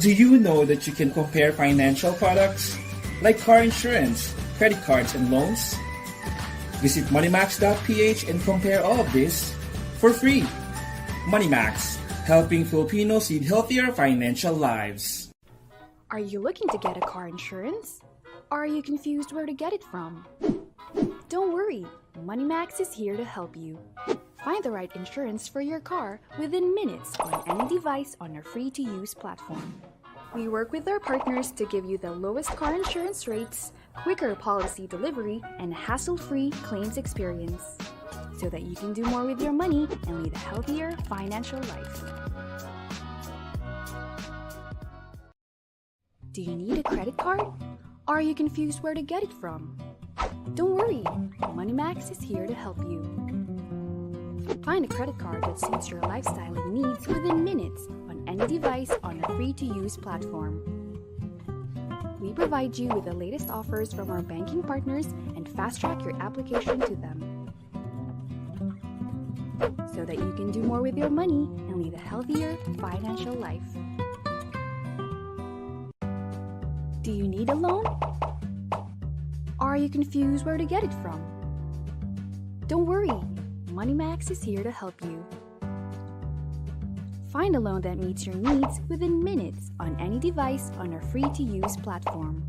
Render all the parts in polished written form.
Do you know that you can compare financial products like car insurance, credit cards, and loans? Visit moneymax.ph and compare all of this for free. MoneyMax, helping Filipinos lead healthier financial lives. Are you looking to get a car insurance? Are you confused where to get it from? Don't worry, MoneyMax is here to help you. Find the right insurance for your car within minutes on any device on our free-to-use platform. We work with our partners to give you the lowest car insurance rates, quicker policy delivery, and hassle-free claims experience, so that you can do more with your money and lead a healthier financial life. Do you need a credit card? Are you confused where to get it from? Don't worry, MoneyMax is here to help you. Find a credit card that suits your lifestyle and needs within minutes on any device on a free-to-use platform. We provide you with the latest offers from our banking partners and fast-track your application to them, so that you can do more with your money and lead a healthier financial life. Do you need a loan? Are you confused where to get it from? Don't worry, MoneyMax is here to help you. Find a loan that meets your needs within minutes on any device on our free-to-use platform.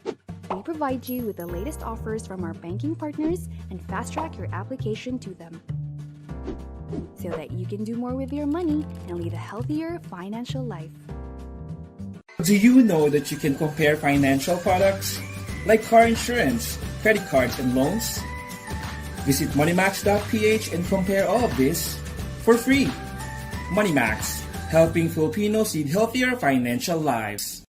We provide you with the latest offers from our banking partners and fast-track your application to them, so that you can do more with your money and lead a healthier financial life. Do you know that you can compare financial products like car insurance, credit cards, and loans? Visit moneymax.ph and compare all of this for free. MoneyMax, helping Filipinos lead healthier financial lives.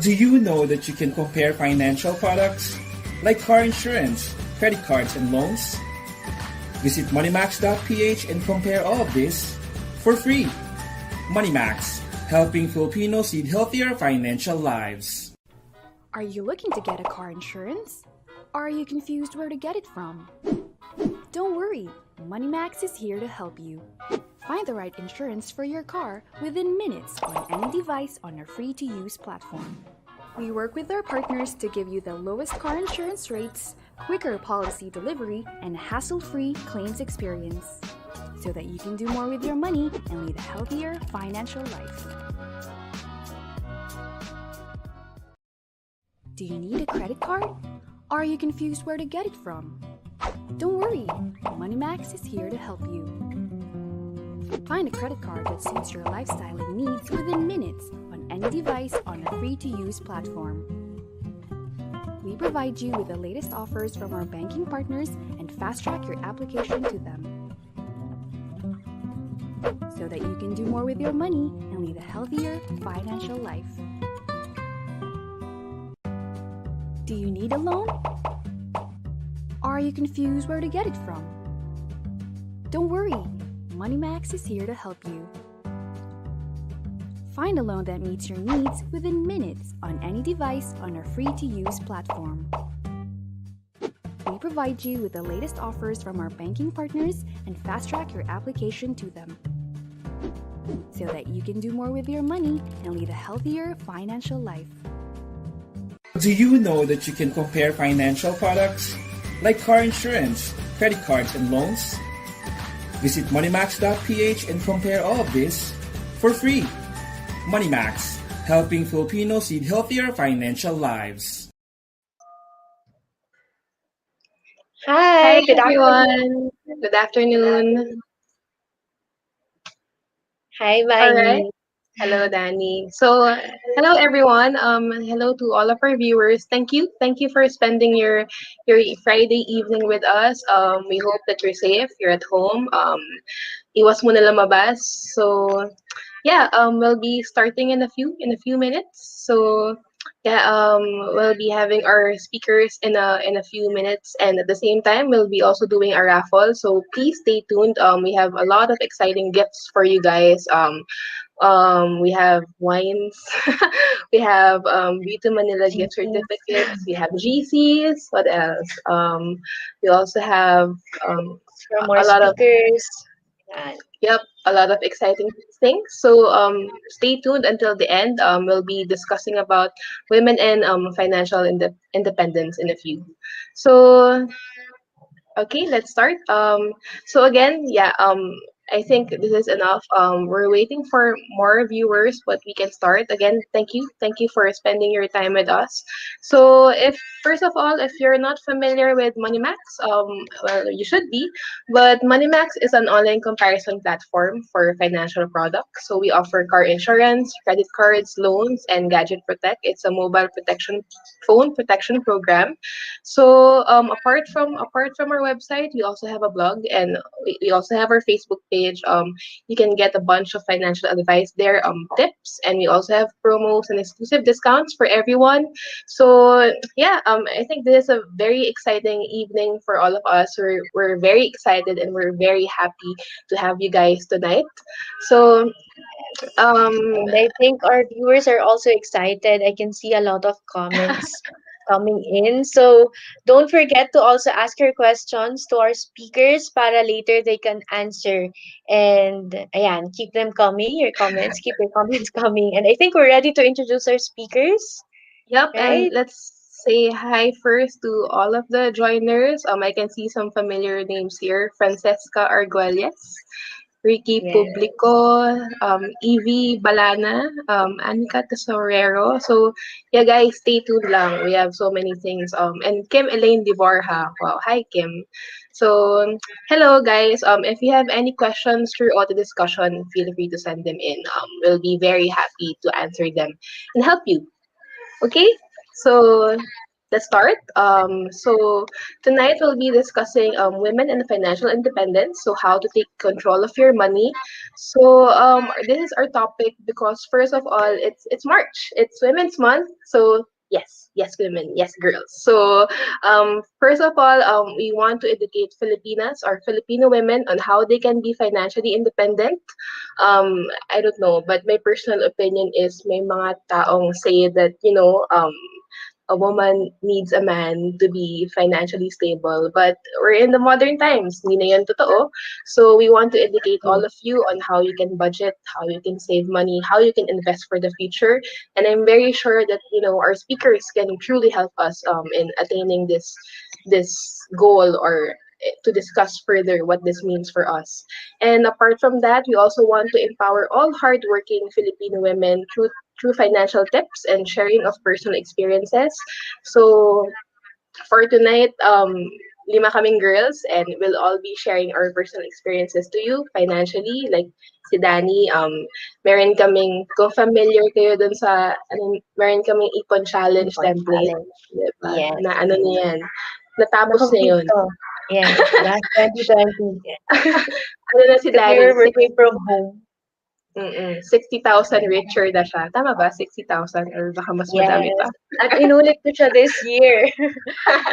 Do you know that you can compare financial products like car insurance, credit cards, and loans? Visit moneymax.ph and compare all of this for free. MoneyMax, helping Filipinos lead healthier financial lives. Are you looking to get a car insurance? Are you confused where to get it from? Don't worry, MoneyMax is here to help you. Find the right insurance for your car within minutes on any device on our free-to-use platform. We work with our partners to give you the lowest car insurance rates, quicker policy delivery, and hassle-free claims experience, so that you can do more with your money and lead a healthier financial life. Do you need a credit card? Are you confused where to get it from? Don't worry, MoneyMax is here to help you. Find a credit card that suits your lifestyle and needs within minutes on any device on a free-to-use platform. We provide you with the latest offers from our banking partners and fast-track your application to them, so that you can do more with your money and lead a healthier financial life. Do you need a loan? Are you confused where to get it from? Don't worry, MoneyMax is here to help you. Find a loan that meets your needs within minutes on any device on our free-to-use platform. We provide you with the latest offers from our banking partners and fast-track your application to them, so that you can do more with your money and lead a healthier financial life. Do you know that you can compare financial products like car insurance, credit cards, and loans? Visit moneymax.ph and compare all of this for free. MoneyMax, helping Filipinos lead healthier financial lives. Hi, Hi good afternoon. everyone. Good afternoon. Hi, All right. Vani. Hello, Danny. So, hello everyone. Hello to all of our viewers. Thank you for spending your Friday evening with us. We hope that you're safe. You're at home. Iwas mo na lumabas. So, yeah. We'll be starting in a few minutes. So, yeah. We'll be having our speakers in a few minutes, and at the same time, we'll be also doing a raffle. So please stay tuned. We have a lot of exciting gifts for you guys. We have wines, we have Beauty Manila gift certificates, we have GCs. What else? We also have um, From more a lot of speakers. Yan. yep, a lot of exciting things. So stay tuned until the end. We'll be discussing about women and financial independence in a few. So okay, let's start. So again, yeah, I think this is enough. We're waiting for more viewers, but we can start. Again, thank you for spending your time with us. So, if first of all, if you're not familiar with MoneyMax, well, you should be. But MoneyMax is an online comparison platform for financial products. So we offer car insurance, credit cards, loans, and Gadget Protect. It's a mobile protection phone protection program. So apart from our website, we also have a blog, and we also have our Facebook page. You can get a bunch of financial advice there, tips, and we also have promos and exclusive discounts for everyone. So yeah, I think this is a very exciting evening for all of us. We're very excited and we're very happy to have you guys tonight. So um And I think our viewers are also excited. I can see a lot of comments coming in. So don't forget to also ask your questions to our speakers para later they can answer. And ayan, keep them coming, your comments, keep your comments coming. And I think we're ready to introduce our speakers, Yep, and right? let's say hi first to all of the joiners. I can see some familiar names here. Francesca Arguelles, Ricky Yes. Publico, Evie Balana, Anika Tesorero. So, yeah, guys, stay tuned lang. We have so many things. And Kim Elaine Diborja. Wow, hi, Kim. So, hello, guys. If you have any questions throughout the discussion, feel free to send them in. We'll be very happy to answer them and help you. Okay, so let's start. So tonight we'll be discussing women and financial independence. So how to take control of your money. So this is our topic because first of all, it's March. It's Women's Month. So yes, yes, women, yes, girls. So first of all, we want to educate Filipinas or Filipino women on how they can be financially independent. I don't know, but my personal opinion is may mga taong say that, a woman needs a man to be financially stable. But we're in the modern times, hindi na yan totoo. So we want to educate all of you on how you can budget, how you can save money, how you can invest for the future. And I'm very sure that, our speakers can truly help us in attaining this goal or to discuss further what this means for us. And apart from that, we also want to empower all hardworking Filipino women through financial tips and sharing of personal experiences. So for tonight, lima kaming girls and we'll all be sharing our personal experiences to you financially. Like si Danny, meron kaming, kung familiar kayo dun sa, meron kaming ipon challenge Ipon template. challenge. Diba? Yes. Na ano na yan. Natapos na Na-complete yun. ko. Yes, last 2020. Ano na si Because we Danny? were working from home. 60,000 richer na siya. Tama ba? 60,000 or baka mas madami Yes. pa? At inulit ko siya this year.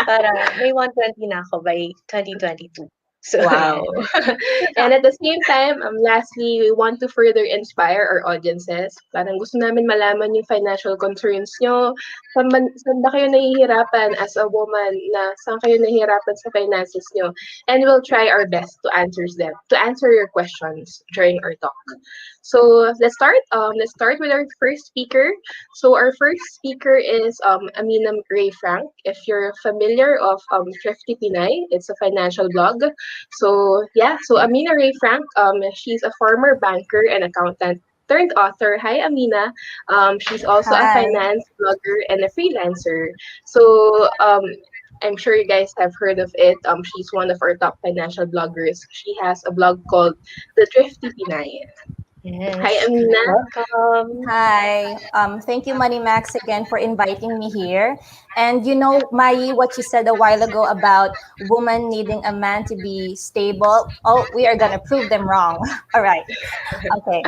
Para may 120 na ako by 2022. So, Wow. And at the same time, lastly, we want to further inspire our audiences. Parang gusto namin malaman yung financial concerns nyo. Saan ba kayo nahihirapan as a woman na saan kayo nahihirapan sa finances nyo? And we'll try our best to answer your questions during our talk. So let's start. Let's start with our first speaker. So our first speaker is Amina Ray Frank. If you're familiar of Thrifty Pinay, it's a financial blog. So yeah, so Amina Ray Frank, she's a former banker and accountant turned author. Hi, Amina. She's also a Hi. finance blogger and a freelancer. So I'm sure you guys have heard of it. She's one of our top financial bloggers. She has a blog called The Thrifty Pinay. Hi, yes. Amina. Welcome. Hi. Thank you, Money Max, again for inviting me here. And Mai, what you said a while ago about women needing a man to be stable. Oh, we are gonna prove them wrong. All right. Okay.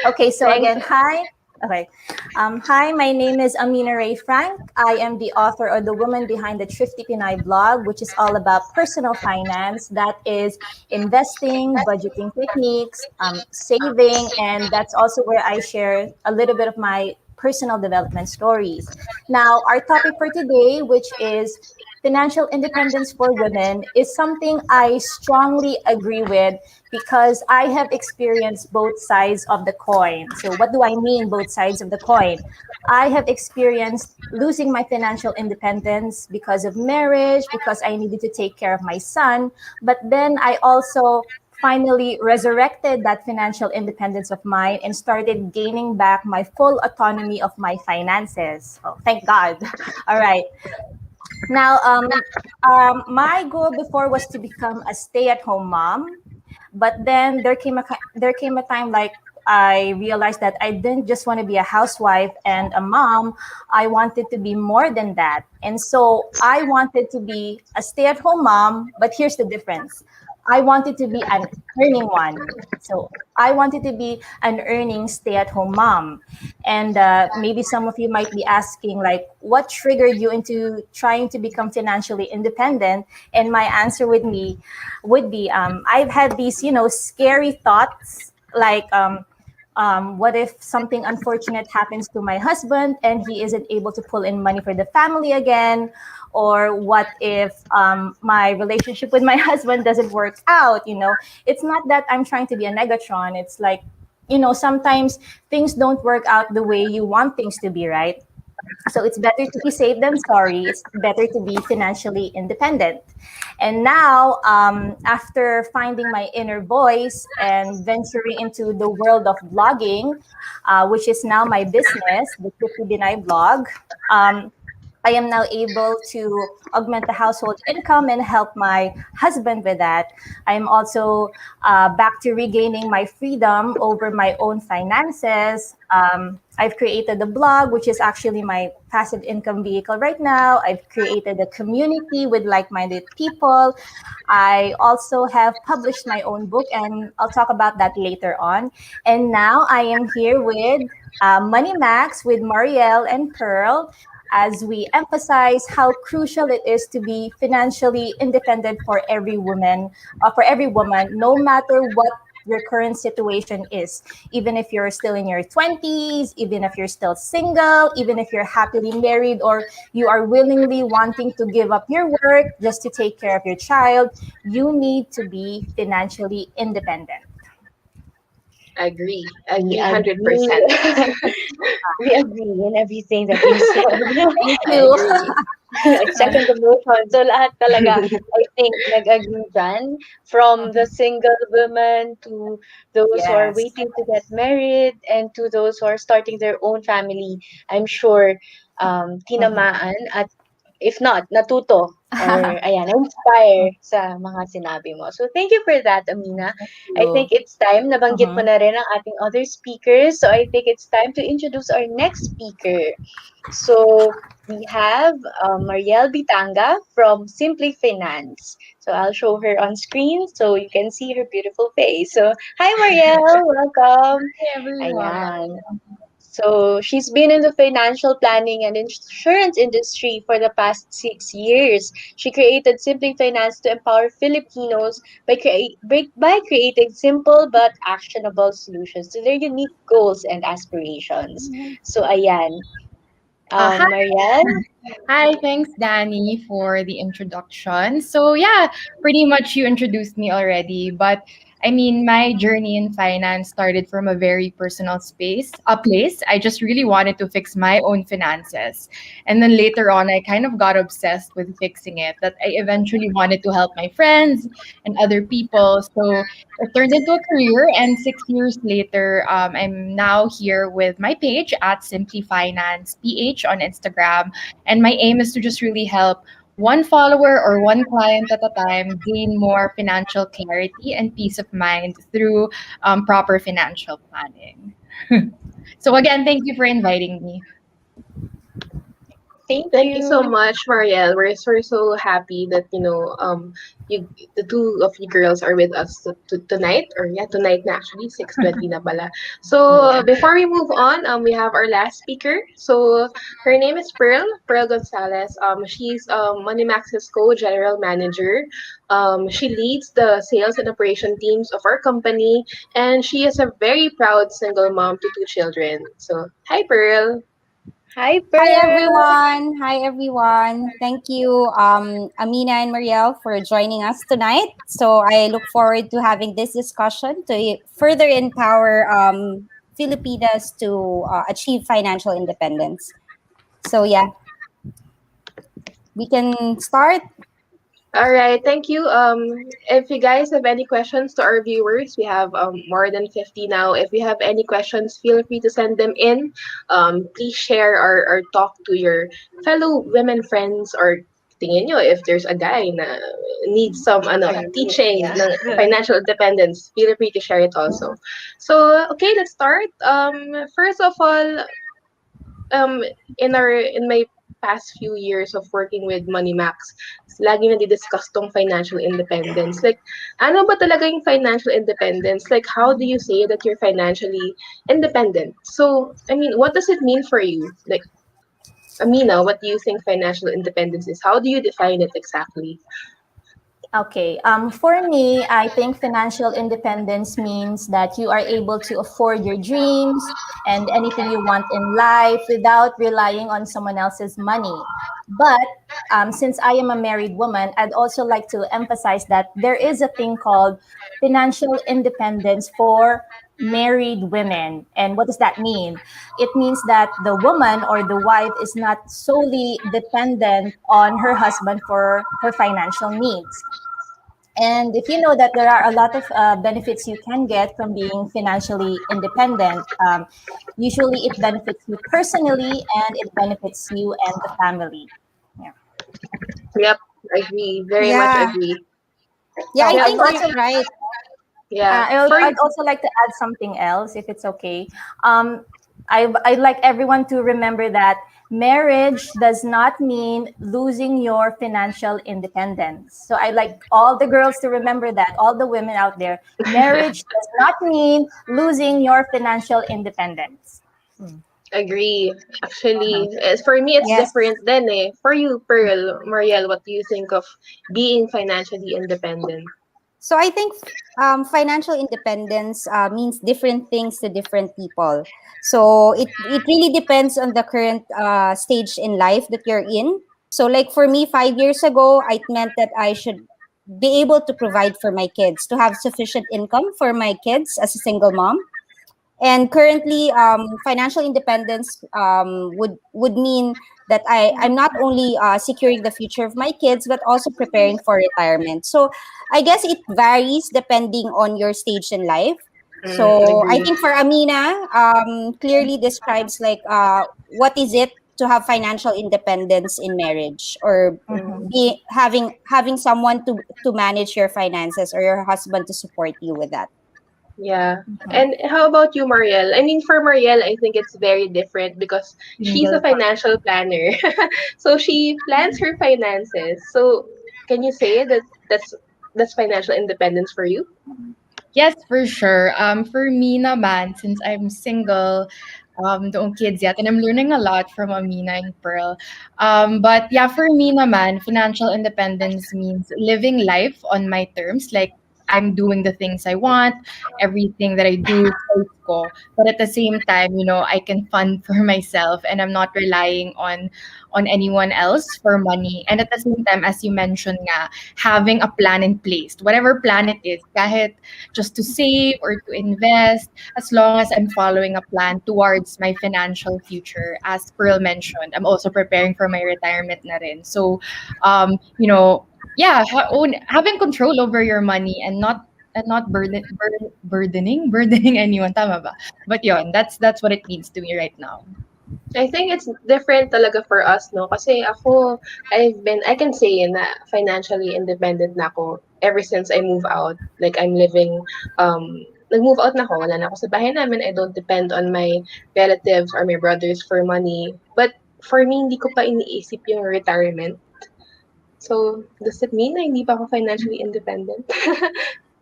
Okay. So Thanks. again, hi. Okay. Hi, my name is Amina Ray Frank. I am the author or the woman behind the Thrifty Pinay blog, which is all about personal finance. That is investing, budgeting techniques, saving, and that's also where I share a little bit of my personal development stories. Now, our topic for today, which is financial independence for women, is something I strongly agree with because I have experienced both sides of the coin. So, what do I mean, both sides of the coin? I have experienced losing my financial independence because of marriage, because I needed to take care of my son. But then I also finally resurrected that financial independence of mine and started gaining back my full autonomy of my finances. Oh, thank God. All right. Now, my goal before was to become a stay-at-home mom, but then there came a time like I realized that I didn't just want to be a housewife and a mom. I wanted to be more than that, and so I wanted to be a stay-at-home mom. But here's the difference: I wanted to be an earning one. So I wanted to be an earning stay-at-home mom. And maybe some of you might be asking, like, what triggered you into trying to become financially independent? And my answer would be, I've had these, scary thoughts, like, what if something unfortunate happens to my husband and he isn't able to pull in money for the family again? Or what if my relationship with my husband doesn't work out? It's not that I'm trying to be a negatron. It's like, sometimes things don't work out the way you want things to be, right? So it's better to be safe than sorry. It's better to be financially independent. And now, after finding my inner voice and venturing into the world of blogging, which is now my business, the 50 Binay blog, I am now able to augment the household income and help my husband with that. I'm also back to regaining my freedom over my own finances. I've created a blog, which is actually my passive income vehicle right now. I've created a community with like minded people. I also have published my own book, and I'll talk about that later on. And now I am here with Money Max with Marielle and Pearl as we emphasize how crucial it is to be financially independent for every woman, no matter what your current situation is. Even if you're still in your 20s, even if you're still single, even if you're happily married, or you are willingly wanting to give up your work just to take care of your child, you need to be financially independent. Agree. We Agree agree. 100%. We agree in everything that you said. Thank I you. agree. Like second emotion. So lahat talaga, I think, nag-agree dyan. From the single women to those who are Yes. waiting to get married and to those who are starting their own family. I'm sure Mhm. tinamaan at if not, natuto or ayan, inspire sa mga sinabi mo. So thank you for that, Amina. Thank I you. think it's time, nabanggit mo Mhm. na rin ang ating other speakers. So I think it's time to introduce our next speaker. So we have Marielle Bitanga from Simply Finance. So I'll show her on screen so you can see her beautiful face. So hi Marielle, welcome. Everyone. Ayan. So she's been in the financial planning and insurance industry for the past 6 years. She created Simply Finance to empower Filipinos by creating simple but actionable solutions to their unique goals and aspirations. So ayan, Hi, Marielle. hi. Thanks, Danny, for the introduction. So yeah, pretty much you introduced me already, but I mean, my journey in finance started from a very personal a place. I just really wanted to fix my own finances. And then later on, I kind of got obsessed with fixing it, that I eventually wanted to help my friends and other people. So it turned into a career. And 6 years later, I'm now here with my page at Simply Finance PH on Instagram. And my aim is to just really help one follower or one client at a time gain more financial clarity and peace of mind through proper financial planning. So, again, thank you for inviting me. Thank Thank you so you. much, Marielle. We're so happy that you the two of you girls are with us tonight, or yeah, tonight na actually 6:20 na pala. So Yeah. before we move on, we have our last speaker. So her name is Pearl Gonzalez. She's Moneymax's co-general manager. She leads the sales and operation teams of our company, and she is a very proud single mom to two children. So hi, Pearl. Hi, Hi Pearl. everyone. Hi everyone. Thank you, Amina and Marielle, for joining us tonight. So I look forward to having this discussion to further empower Filipinas to achieve financial independence. So yeah, we can start. All right, thank you. If you guys have any questions to our viewers, we have more than 50 now. If you have any questions, feel free to send them in. Please share or talk to your fellow women friends, or tingin nyo if there's a guy na needs some teaching Yeah. ng financial independence, feel free to share it also. So, okay, let's start. First of all, um in my past few years of working with Money Max, lagi na discuss tong financial independence. Like, ano ba talaga yung financial independence? Like, how do you say that you're financially independent? So, I mean, what does it mean for you? Like, Amina, what do you think financial independence is? How do you define it exactly? Okay. For me, I think financial independence means that you are able to afford your dreams and anything you want in life without relying on someone else's money. But since I am a married woman, I'd also like to emphasize that there is a thing called financial independence for married women. And what does that mean? It means that the woman or the wife is not solely dependent on her husband for her financial needs. And if you know that there are a lot of benefits you can get from being financially independent, usually it benefits you personally and it benefits you and the family. Yeah. Yep, agree. Very much Yeah. agree. Yeah, I So Yeah, I'd think for that's also right. yeah, I'd also like to add something else, if it's okay. Um, I'd like everyone to remember that marriage does not mean losing your financial independence. So I'd like all the girls to remember that, all the women out there, marriage does not mean losing your financial independence. agree. Actually, for me, it's Yes. different then. Eh. For you, Pearl, Marielle, what do you think of being financially independent? So I think financial independence means different things to different people. So it really depends on the current stage in life that you're in. So like for me, 5 years ago, it meant that I should be able to provide for my kids, to have sufficient income for my kids as a single mom. And currently, financial independence would mean that I'm not only securing the future of my kids, but also preparing for retirement. So I guess it varies depending on your stage in life. So I Agree. think for Amina, clearly describes like what is it to have financial independence in marriage, or Mhm. be having someone to manage your finances, or your husband to support you with that. Yeah. Mhm. And how about you, Marielle? I mean, for Marielle, I think it's very different because she's a Single. financial planner. So she plans her finances. So can you say that that's financial independence for you? Yes, for sure. For me naman, since I'm single, don't kids yet, and I'm learning a lot from Amina and Pearl. But yeah, for me naman, financial independence means living life on my terms. Like I'm doing the things I want, everything that I do, choice ko. But at the same time, I can fund for myself, and I'm not relying on anyone else for money. And at the same time, as you mentioned nga, having a plan in place, whatever plan it is, kahit just to save or to invest, as long as I'm following a plan towards my financial future. As Pearl mentioned, I'm also preparing for my retirement na rin. So, yeah, having control over your money and not burdening anyone, tama ba? But yon, that's what it means to me right now. I think it's different talaga for us, no? Kasi ako, I can say na financially independent na ako ever since I move out. Like, I'm living, nag-move out na ako. Wala na ako sa bahay namin. I don't depend on my relatives or my brothers for money. But for me, hindi ko pa iniisip yung retirement. So, does it mean na hindi pa ako financially independent?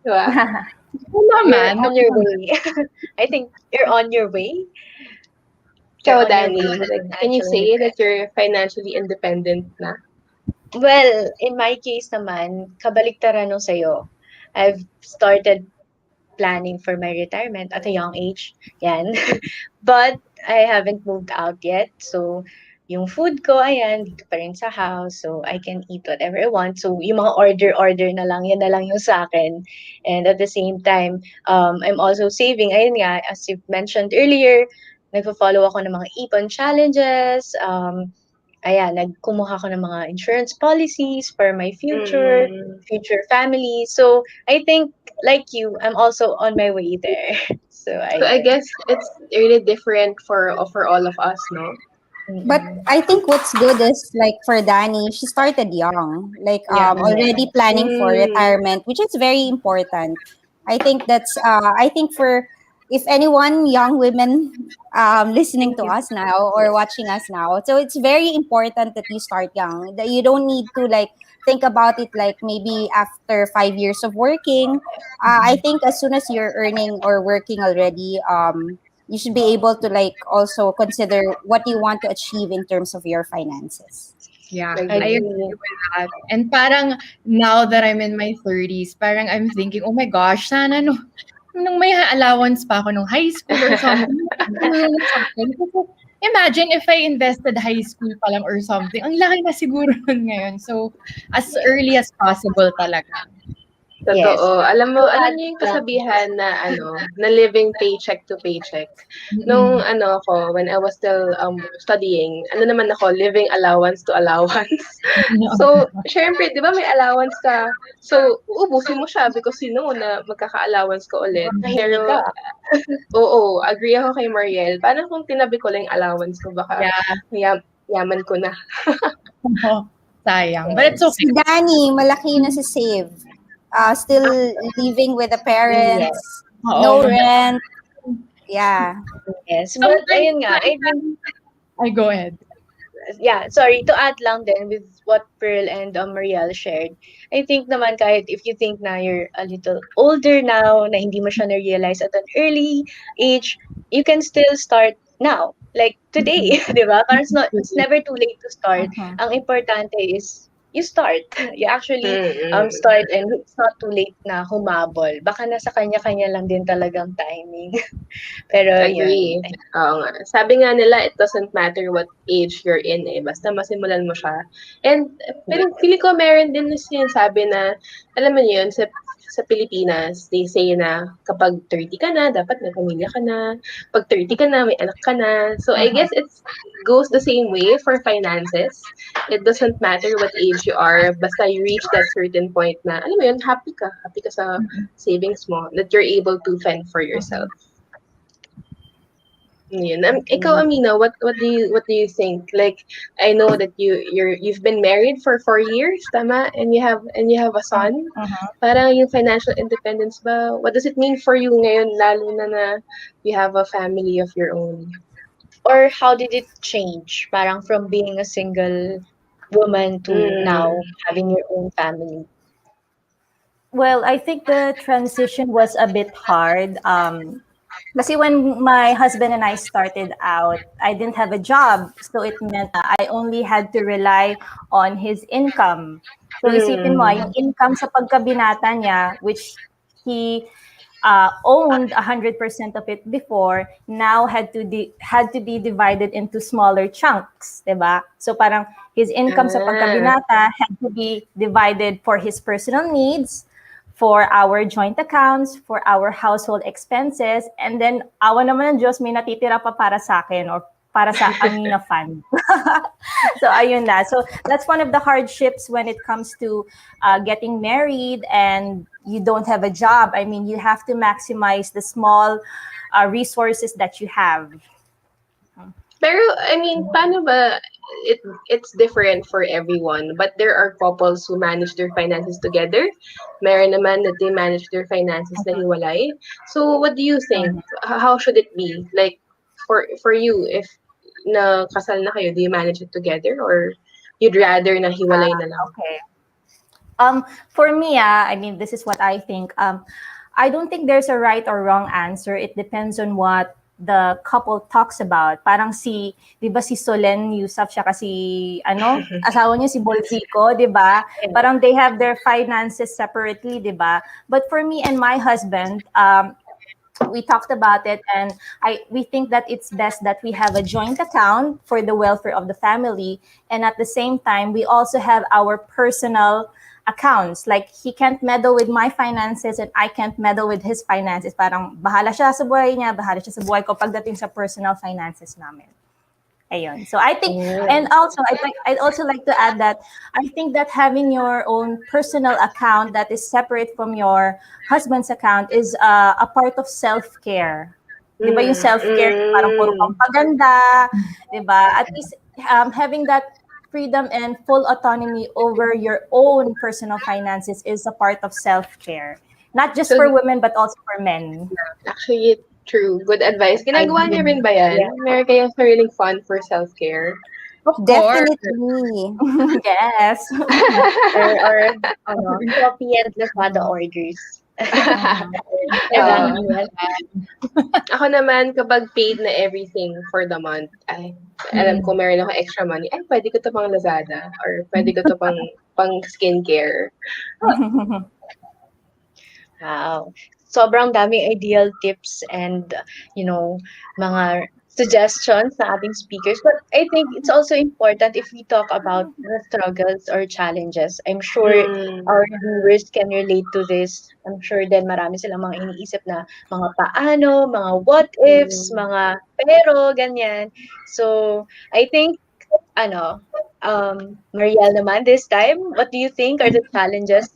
Diba? Oo You're naman, on your way. I think you're on your way. You're Ikaw, on your way Danny, to like, can you financial say independence. that you're financially independent na? Well, in my case naman, kabaliktaran nung sa'yo. I've started planning for my retirement at a young age. Yan. But I haven't moved out yet. So, yung food ko, ayan, dito pa rin sa house. So, I can eat whatever I want. So, yung mga order-order na lang, yan na lang yung sa akin. And at the same time, I'm also saving. Ayun nga, as you mentioned earlier, nagpo-follow ako ng mga ipon challenges. Ayan, nagkumuha ako ng mga insurance policies for my Mm. future family. So, I think, like you, I'm also on my way there. So, So I ayun. guess it's really different for all of us, no? But Mm-mm. I think what's good is like for Danny, she started young, like Yeah. already Yes. planning for Mm. retirement, which is very important. I think for if anyone young women listening to us now or watching us now, so it's very important that you start young. That you don't need to like think about it like maybe after 5 years of working. I think as soon as you're earning or working already, you should be able to like also consider what you want to achieve in terms of your finances. yeah, I Agree. agree Agree. with that. And parang now that I'm in my 30s, parang I'm thinking, oh my gosh, sana no, nung may allowance pa ako nung high school or something, tulong sa akin. Kasi imagine if I invested high school pa lang or something, ang laki na siguro nun ngayon. So, as early as possible talaga. Yes. Totoo. To Alam add niyo yung lang, kasabihan na na living paycheck to paycheck. Nung Mm-mm. ako, when I was still studying, naman ako, living allowance to allowance. So, syempre, 'di ba may allowance ka? So, uubusin mo siya because you know na magkaka-allowance ka ulit. mahingi ka. Pero, oo, agree ako kay Marielle. Paano kung tinabi ko lang yung allowance ko, baka Yeah. yaman ko na. Sayang. But Yes. it's okay. Si Danny, malaki na si save. Still living with the Yes. parents, Oo. no rent. Yeah. Yes. But Sometimes, ayun nga, I think I go ahead. yeah, sorry, to add lang din with what Pearl and Marielle shared. I think naman kahit if you think na you're a little older now, na hindi mo siya na-realize at an early age, you can still start now. Like today, di ba? Parang it's never too late to start. Mhm. Ang importante is you start. You actually Mm. start and it's not too late na humabol. Baka nasa kanya-kanya lang din talagang timing. Pero yun. Agree. Oo nga. Sabi nga nila, it doesn't matter what age you're in eh. Basta masimulan mo siya. And pero feeling ko meron din na sinasabi na, alam mo yun, sa Pilipinas, they say na kapag 30 ka na, dapat may pamilya ka na. Pag 30 ka na, may anak ka na. So I guess it goes the same way for finances. It doesn't matter what age you are, basta you reach that certain point na, alam mo yun, happy ka. Happy ka sa savings mo, that you're able to fend for yourself. Yun. Ikaw, Amina, what do you think? Like, I know that you've been married for 4 years, tama? And you have a son. Mhm. Parang yung financial independence ba? What does it mean for you ngayon, lalo na you have a family of your own? Or how did it change? Parang from being a single woman to Mm. now having your own family. Well, I think the transition was a bit hard. Kasi when my husband and I started out, I didn't have a job. So it meant I only had to rely on his income. So isipin mo, yung Mm. income sa pagkabinata niya, which he owned 100% of it before, now had to be divided into smaller chunks, 'di ba? So parang his income sa Ah. pagkabinata had to be divided for his personal needs, for our joint accounts, for our household expenses, and then awa naman ng Diyos, may natitira pa para sa akin or para sa Amina Fund. So ayun na. So that's one of the hardships when it comes to getting married and you don't have a job. I mean, you have to maximize the small resources that you have. Pero, I mean, paano ba, it's different for everyone, but there are couples who manage their finances together. Meron naman that they manage their finances na hiwalay. So, what do you think? How should it be? Like, for you, if na kasal na kayo, do you manage it together or you'd rather na hiwalay na lang? Okay. For me, I mean, this is what I think. I don't think there's a right or wrong answer. It depends on what the couple talks about. Parang di ba si Solen Yusuf siya kasi, asawa niya si Bolzico, di ba? Parang they have their finances separately, di ba? But for me and my husband, we talked about it and we think that it's best that we have a joint account for the welfare of the family, and at the same time we also have our personal accounts. Like he can't meddle with my finances and I can't meddle with his finances. Parang bahala siya sa buhay niya, bahala siya sa buhay ko pagdating sa personal finances namin. Ayun. So I think, and also I'd also like to add that I think that having your own personal account that is separate from your husband's account is a part of self-care. Di ba yung self-care, parang puro pampaganda, di ba? At least having that freedom and full autonomy over your own personal finances is a part of self-care. Not just So, for women, but also for men. actually, true. Good advice. Ginagawa niyo rin ba yan? Yeah. Meron kayong sariling fund for self-care? Of course. Definitely. Yes. or Shopee and Lazada orders. Oo. Ako naman, kapag paid na everything for the month, alam ko meron ako extra money, pwede ko to pang Lazada or pwede ko to pang skincare. Wow. Sobrang daming ideal tips and, mga suggestions sa ating speakers. But I think it's also important if we talk about the struggles or challenges. I'm sure Mm, our viewers can relate to this. I'm sure then marami silang mga iniisip na mga paano, mga what ifs, mm. mga pero, ganyan. So, I think, Marielle naman this time, what do you think are the challenges,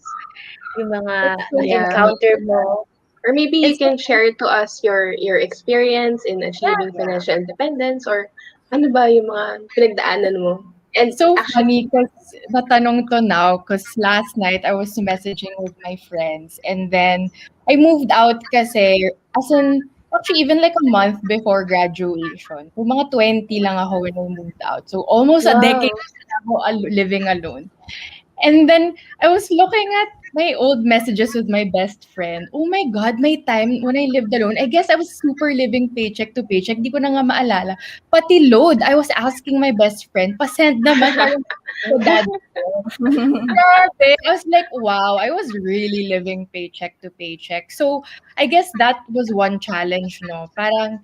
yung mga Yeah. na-encounter mo? Or maybe you can Especially, share to us your experience in achieving yeah. financial independence, or ano ba yung mga pinagdaanan mo? And So actually, funny because natanong to now because last night I was messaging with my friends and then I moved out kasi as in actually even like a month before graduation. So mga 20 lang ako when I moved out. So almost a decade wow. na ako living alone. And then I was looking at my old messages with my best friend. Oh my God, my time when I lived alone, I guess I was super living paycheck to paycheck. Di ko na nga maalala. Pati load, I was asking my best friend, pasend naman para sa dad ko. Grabe. I was like, wow, I was really living paycheck to paycheck. So I guess that was one challenge, no? Parang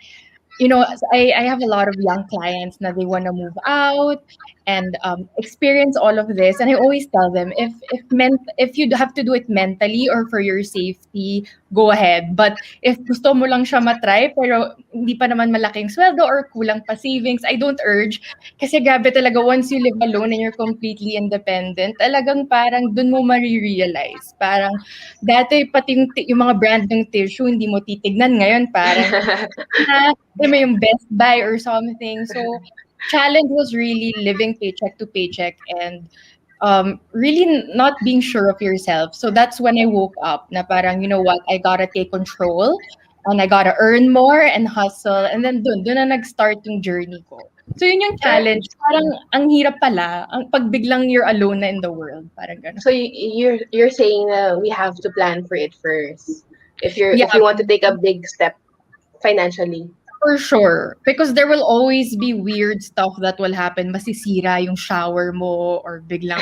I have a lot of young clients that they want to move out and experience all of this. And I always tell them if you have to do it mentally or for your safety, go ahead. But if gusto mo lang siya matry pero hindi pa naman malaking sweldo or kulang pa savings, I don't urge. Kasi grabe talaga once you live alone and you're completely independent, talagang parang dun mo marirealize. Parang dati pati yung mga brand ng tissue hindi mo titignan ngayon parang na alam mo yung Best Buy or something. So, challenge was really living paycheck to paycheck and really not being sure of yourself. So that's when I woke up na parang, you know what, I gotta take control and I gotta earn more and hustle. And then dun na nag-start yung journey ko. So yun yung Pero, challenge. Parang ang hirap pala, ang pag biglang you're alone na in the world. Parang gano'n. so you're saying we have to plan for it first. Yeah, If you want to take a big step financially. for sure. Because there will always be weird stuff that will happen. Masisira yung shower mo or biglang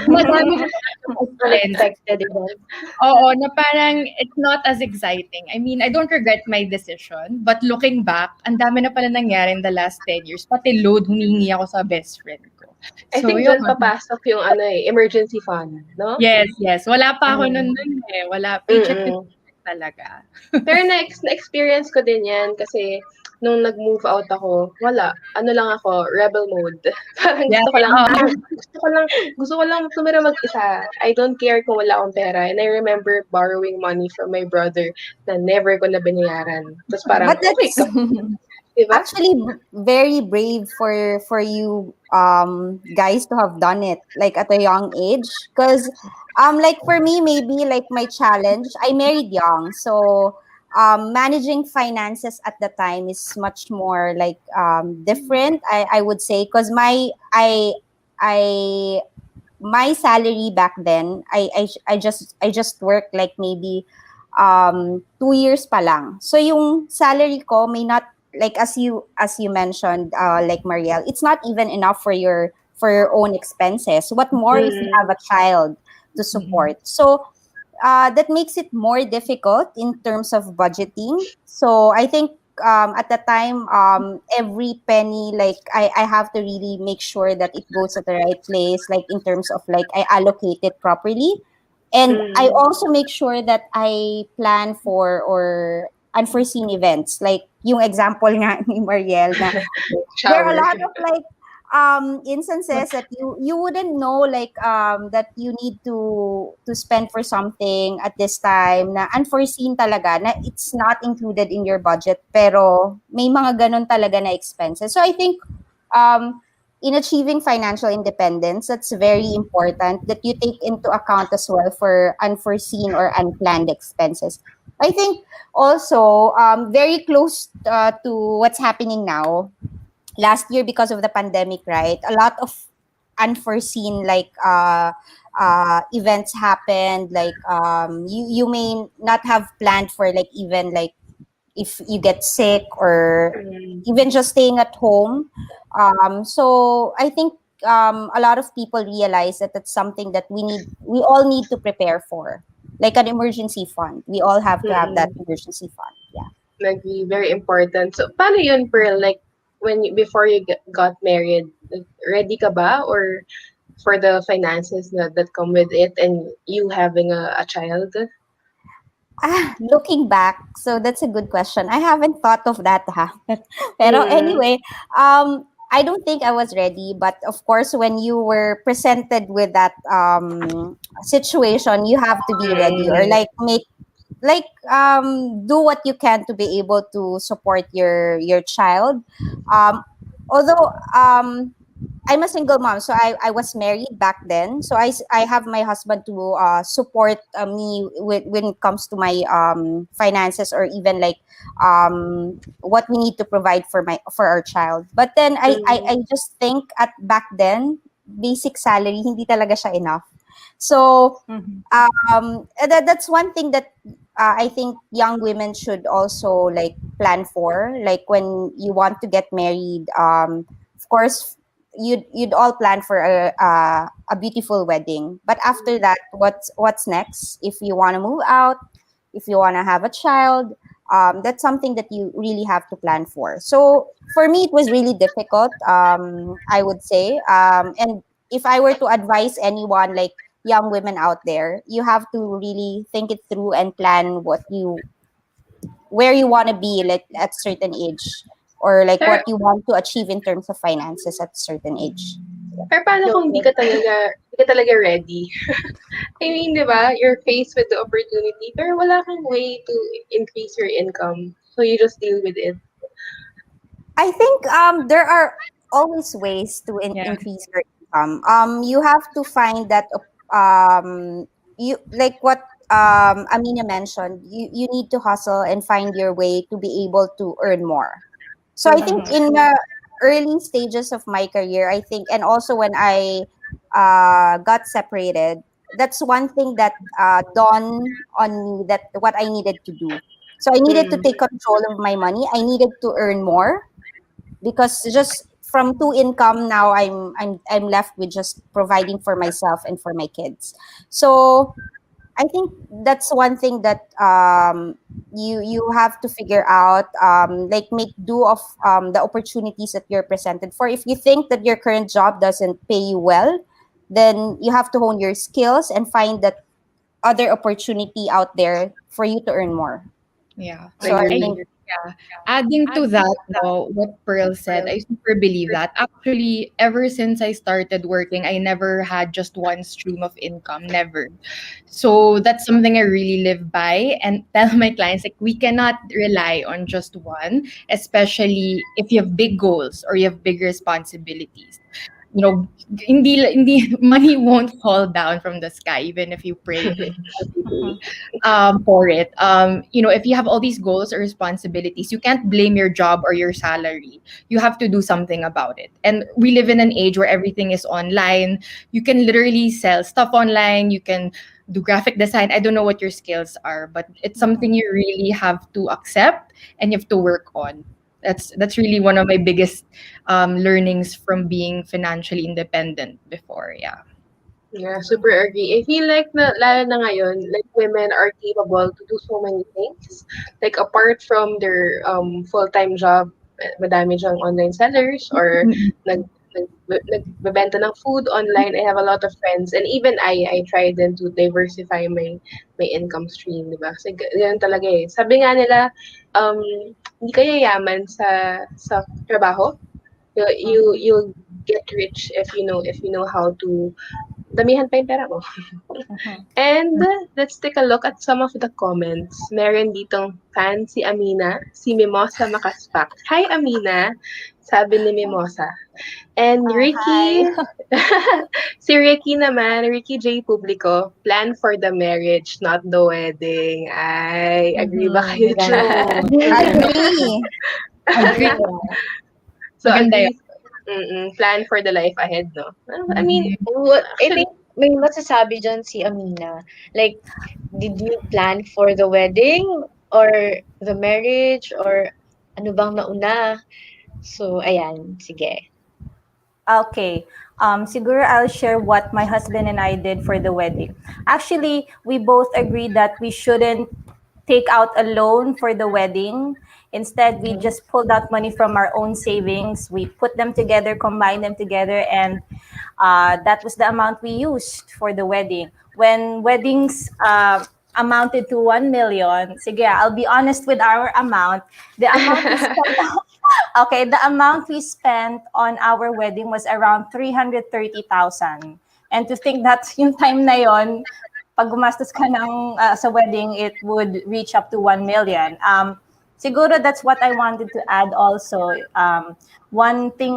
madami ka expense. Unexpected event. Oo, na parang it's not as exciting. I mean, I don't regret my decision, but looking back, ang dami na pala nangyari in the last 10 years. Pati load, humingi ako sa best friend ko. I So, think yun. doon papasok yung emergency fund, no? Yes, yes. Wala pa ako Mm. nun eh. Wala. Paycheck to Mm. paycheck talaga. Pero na-experience ko din yan kasi nung nag-move out ako, wala. Ano lang ako, rebel mode. Parang Yeah. Oh. gusto ko lang tumira mag-isa. I don't care kung wala akong pera. And I remember borrowing money from my brother na never ko na binayaran. Tapos parang, But oh my that's God, di ba? actually very brave for you guys to have done it like at a young age, because like for me, maybe like my challenge, I married young, so managing finances at the time is much more like different, I would say, because I my salary back then, I just worked like maybe 2 years pa lang. So yung salary ko may not, like as you mentioned, like Marielle, it's not even enough for your own expenses. What more if you have Mm. a child to support? So that makes it more difficult in terms of budgeting. So I think at the time, every penny, like I have to really make sure that it goes at the right place, like in terms of like I allocate it properly. And I Mm. also make sure that I plan for or unforeseen events. Like yung example nga ni Marielle na there are a Shower. lot of like instances that you wouldn't know, like that you need to spend for something at this time na unforeseen talaga, na it's not included in your budget, pero may mga ganun talaga na expenses. So I think in achieving financial independence, that's very important that you take into account as well for unforeseen or unplanned expenses. I think also very close to what's happening now, last year, because of the pandemic, right? A lot of unforeseen like events happened. Like you may not have planned for, like even like if you get sick or Mm. even just staying at home. So I think a lot of people realize that that's something that we all need to prepare for, like an emergency fund. We all have to have that Mm. emergency fund. Yeah. Agree, very important. So, paano yun, Pearl? Like, before you got married, like, ready ka ba? Or for the finances that come with it and you having a child? Looking back, so that's a good question. I haven't thought of that, ha. Pero Mm, anyway, I don't think I was ready. But of course, when you were presented with that situation, you have to be ready, or mm, like do what you can to be able to support your child. Although I'm a single mom, so I was married back then. So I have my husband to support me when it comes to my finances, or even like what we need to provide for our child. But then I mm. just think at back then, basic salary hindi talaga siya enough. So Mhm. that's one thing that I think young women should also like plan for. Like when you want to get married, of course, you'd all plan for a beautiful wedding. But after that, what's next? If you want to move out, if you want to have a child, that's something that you really have to plan for. So for me, it was really difficult. I would say, and if I were to advise anyone, like young women out there, you have to really think it through and plan where you want to be like at certain age, or like Pero, what you want to achieve in terms of finances at certain age. pero paano kung di ka talaga ready? I mean, di ba, you're faced with the opportunity, pero wala kang way to increase your income. So you just deal with it. I think there are always ways to Yeah. increase your income. You have to find that you like what Amina mentioned. You need to hustle and find your way to be able to earn more. So I think Mm-hmm. in the early stages of my career, I think, and also when I got separated, that's one thing that dawned on me, that what I needed to do. So I needed to Mm, take control of my money. I needed to earn more, because just from two income now, I'm left with just providing for myself and for my kids. So I think that's one thing that you have to figure out, like make do of the opportunities that you're presented for. If you think that your current job doesn't pay you well, then you have to hone your skills and find that other opportunity out there for you to earn more. Yeah. So I agree. think Yeah. Adding to that, no, what Pearl said, I super believe that. Actually, ever since I started working, I never had just one stream of income, never. So that's something I really live by and tell my clients, like, we cannot rely on just one, especially if you have big goals or you have big responsibilities. You know, hindi money won't fall down from the sky even if you pray every day for it. If you have all these goals or responsibilities, you can't blame your job or your salary. You have to do something about it. And we live in an age where everything is online. You can literally sell stuff online. You can do graphic design. I don't know what your skills are, but it's something you really have to accept and you have to work on. That's really one of my biggest learnings from being financially independent before. Yeah. Yeah, super agree. I feel like lalo na ngayon, like women are capable to do so many things. Like apart from their full-time job, madami diyang online sellers or nagbebenta ng food online. I have a lot of friends and even I try din to diversify my income stream, di ba? Kasi ganun talaga eh. Sabi nga nila, um, hindi ka yayaman sa trabaho. You get rich if you know how to damihan pa yung pera mo. And let's take a look at some of the comments. Meron ditong fan si Amina, si Mimosa Makaspak. Hi Amina, sabi ni Mimosa. And Hi. Ricky, si Ricky naman, Ricky J. Publico, plan for the marriage, not the wedding. Ay, agree ba kayo True. dyan? True. agree. Agree. So Maganda yun. agree, plan for the life ahead, no? I mean, Mhm. What I actually, think may masasabi dyan si Amina. Like, did you plan for the wedding or the marriage or ano bang nauna? So, ayan, sige. Okay. Siguro I'll share what my husband and I did for the wedding. Actually, we both agreed that we shouldn't take out a loan for the wedding. Instead, we just pulled out money from our own savings. We put them together, combined them together, and that was the amount we used for the wedding. When weddings amounted to 1 million, sige, I'll be honest with our amount. The amount we spent, okay, the amount we spent on our wedding was around 330,000. And to think that yung time na yon, pag gumastos ka ng, sa wedding, it would reach up to 1 million. Siguro that's what I wanted to add also. One thing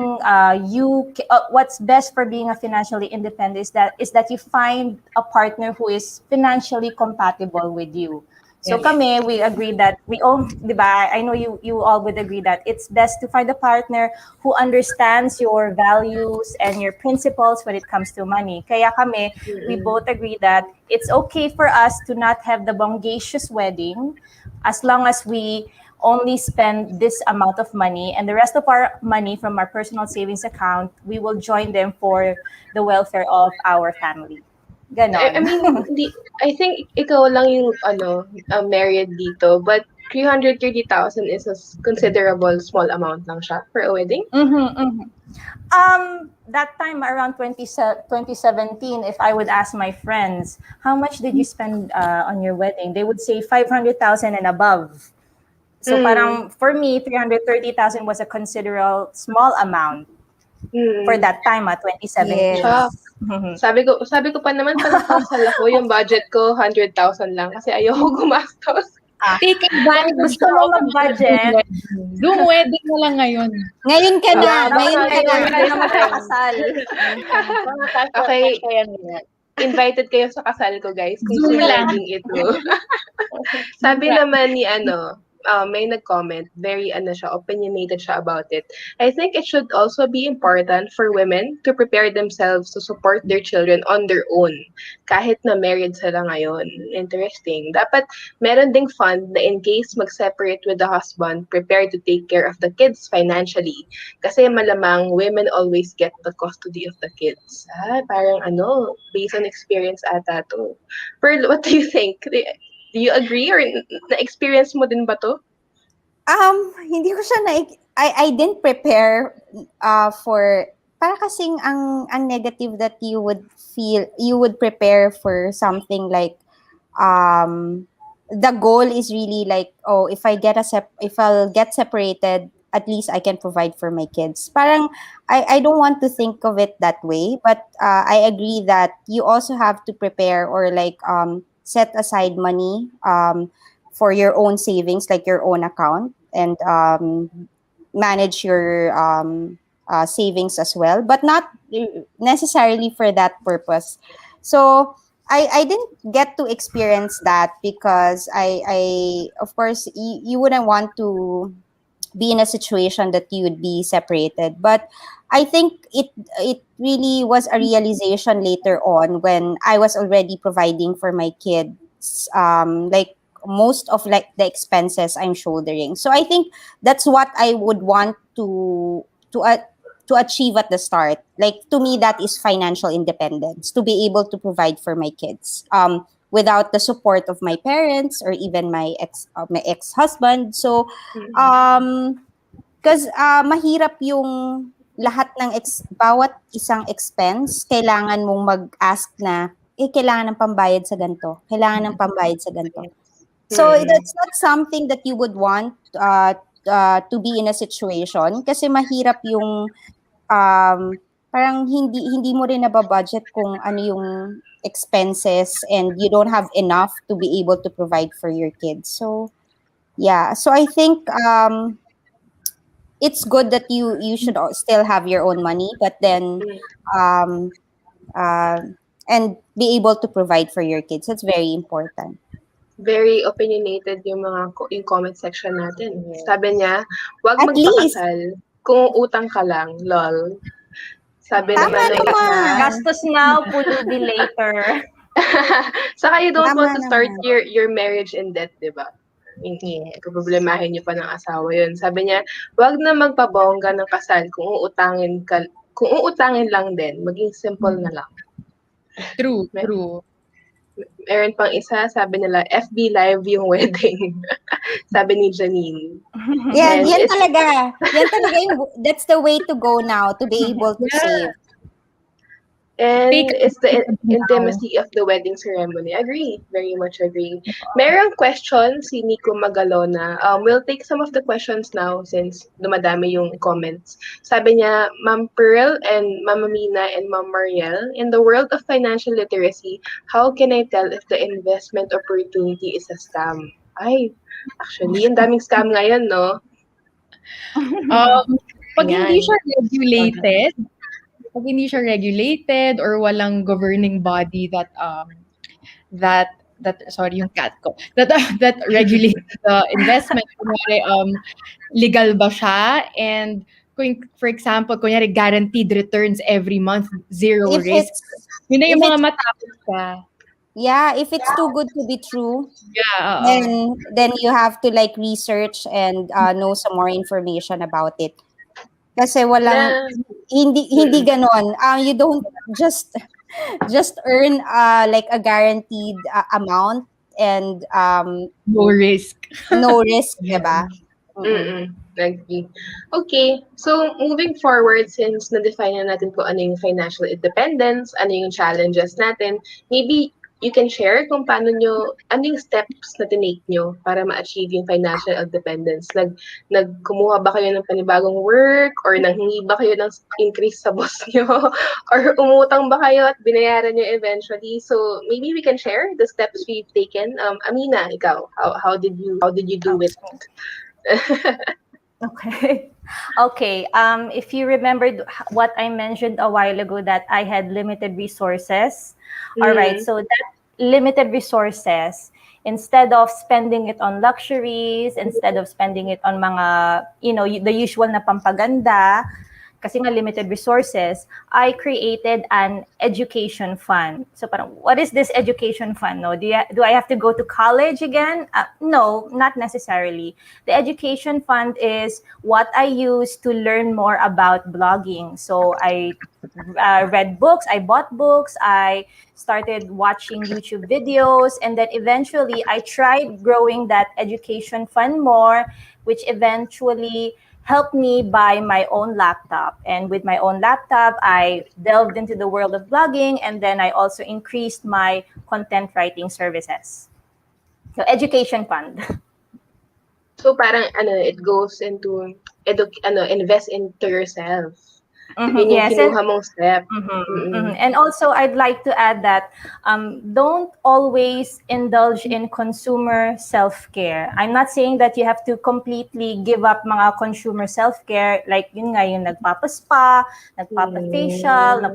what's best for being a financially independent is that you find a partner who is financially compatible with you. So kami, we agree that we all, di ba? I know you all would agree that it's best to find a partner who understands your values and your principles when it comes to money. Kaya kami, we both agree that it's okay for us to not have the bongacious wedding as long as we only spend this amount of money, and the rest of our money from our personal savings account, we will join them for the welfare of our family. Ganon. I mean, I think ikaw lang yung married dito, but 330,000 is a considerable small amount lang siya for a wedding. That time around 2017, if I would ask my friends, how much did you spend on your wedding? They would say 500,000 and above. So parang for me, 330,000 was a considerable small amount for that time, 2017. Yes. Sabi ko pa naman pag kasal ako, yung budget ko 100,000 lang kasi ayoko gumastos. Take advantage. Gusto mo mag-budget? Zoom wedding na lang ngayon. Ngayon ka na. Ngayon ka na. Ngayon ka na magkakasal. Okay. Invited kayo sa kasal ko, guys. Kung Zoom lang. wedding ito. Sabi naman ni may nag-comment, very opinionated siya about it. I think it should also be important for women to prepare themselves to support their children on their own, kahit na married sila ngayon. Interesting. Dapat meron ding fund na in case mag-separate with the husband, prepare to take care of the kids financially. Kasi malamang women always get the custody of the kids. Parang based on experience ata to. Pearl, what do you think? Do you agree or na-experience mo din ba to? Hindi ko siya I didn't prepare for para kasing ang negative that you would prepare for something like the goal is really like, oh, if I'll get separated, at least I can provide for my kids. Parang I don't want to think of it that way, but I agree that you also have to prepare or like set aside money for your own savings, like your own account, and manage your savings as well, but not necessarily for that purpose. So I didn't get to experience that because I of course, you wouldn't want to be in a situation that you would be separated. But I think it really was a realization later on when I was already providing for my kids, like most of like the expenses I'm shouldering. So I think that's what I would want to achieve at the start. Like, to me, that is financial independence, to be able to provide for my kids without the support of my parents or even my ex-husband. So because mahirap yung lahat ng bawat isang expense, kailangan mong mag-ask na, kailangan ng pambayad sa ganito. Kailangan ng pambayad sa ganito. So, that's not something that you would want to be in a situation kasi mahirap yung parang hindi mo rin nababudget kung ano yung expenses and you don't have enough to be able to provide for your kids. So, yeah. So, I think it's good that you should still have your own money, but then and be able to provide for your kids. That's very important. Very opinionated yung yung comment section natin. Sabi niya, wag At least. magpakasal kung utang ka lang, lol. Sabi Tama naman naman. Gastos now, pulubi later. Saka you don't Tama want to start naman. your marriage in debt, di ba? Problemahin niyo pa ng asawa yun. Sabi niya, wag na magpabongga ng kasal kung uutangin lang din, maging simple na lang. True. Meron pang isa, sabi nila, FB Live yung wedding. Sabi ni Janine. Yan, And it's, yan talaga that's the way to go now to be able to save. Take it's the now. intimacy of the wedding ceremony. Agree. Very much agree. Merong question si Nico Magalona. We'll take some of the questions now since dumadami yung comments. Sabi niya, Ma'am Pearl and Ma'am Amina and Ma'am Marielle, in the world of financial literacy, how can I tell if the investment opportunity is a scam? Ay, actually, ang daming scam ngayon, no? Pag hindi Ayan. siya regulated or walang governing body that sorry yung cat ko that regulates the investment, kunyari legal ba siya, and kung for example kunyari guaranteed returns every month, zero If risk, it's yun na yung if mga it's matapos ka. if it's too good to be true, Yeah, then you have to like research and know some more information about it. Kasi walang Na, hindi ganon. You don't just earn like a guaranteed amount and no risk. no risk, diba? Agree. Okay, so moving forward, since na-define na natin kung ano yung financial independence, ano yung challenges natin, maybe you can share kung ano yung steps na tinake nyo para ma-achieve yung financial independence. Nagkumuha ba kayo ng panibagong work, or nanghingi ba kayo ng increase sa boss nyo, or umutang ba kayo at binayaran nyo eventually? So maybe we can share the steps we've taken. Amina, ikaw, how did you do it? Okay. Okay. If you remembered what I mentioned a while ago, that I had limited resources. All right. So that limited resources, instead of spending it on luxuries, instead of spending it on mga, the usual na pampaganda, kasi nga limited resources, I created an education fund. So parang, what is this education fund? No, do I have to go to college again? No, not necessarily. The education fund is what I use to learn more about blogging. So I read books, I bought books, I started watching YouTube videos, and then eventually I tried growing that education fund more, which eventually helped me buy my own laptop. And with my own laptop, I delved into the world of blogging, and then I also increased my content writing services. So education fund. So parang it goes into invest into yourself. Yun yung Yes, kinuha mong step. And also, I'd like to add that don't always indulge in consumer self-care. I'm not saying that you have to completely give up mga consumer self-care, like yun nga, yung nagpapa-spa, nagpapa-facial,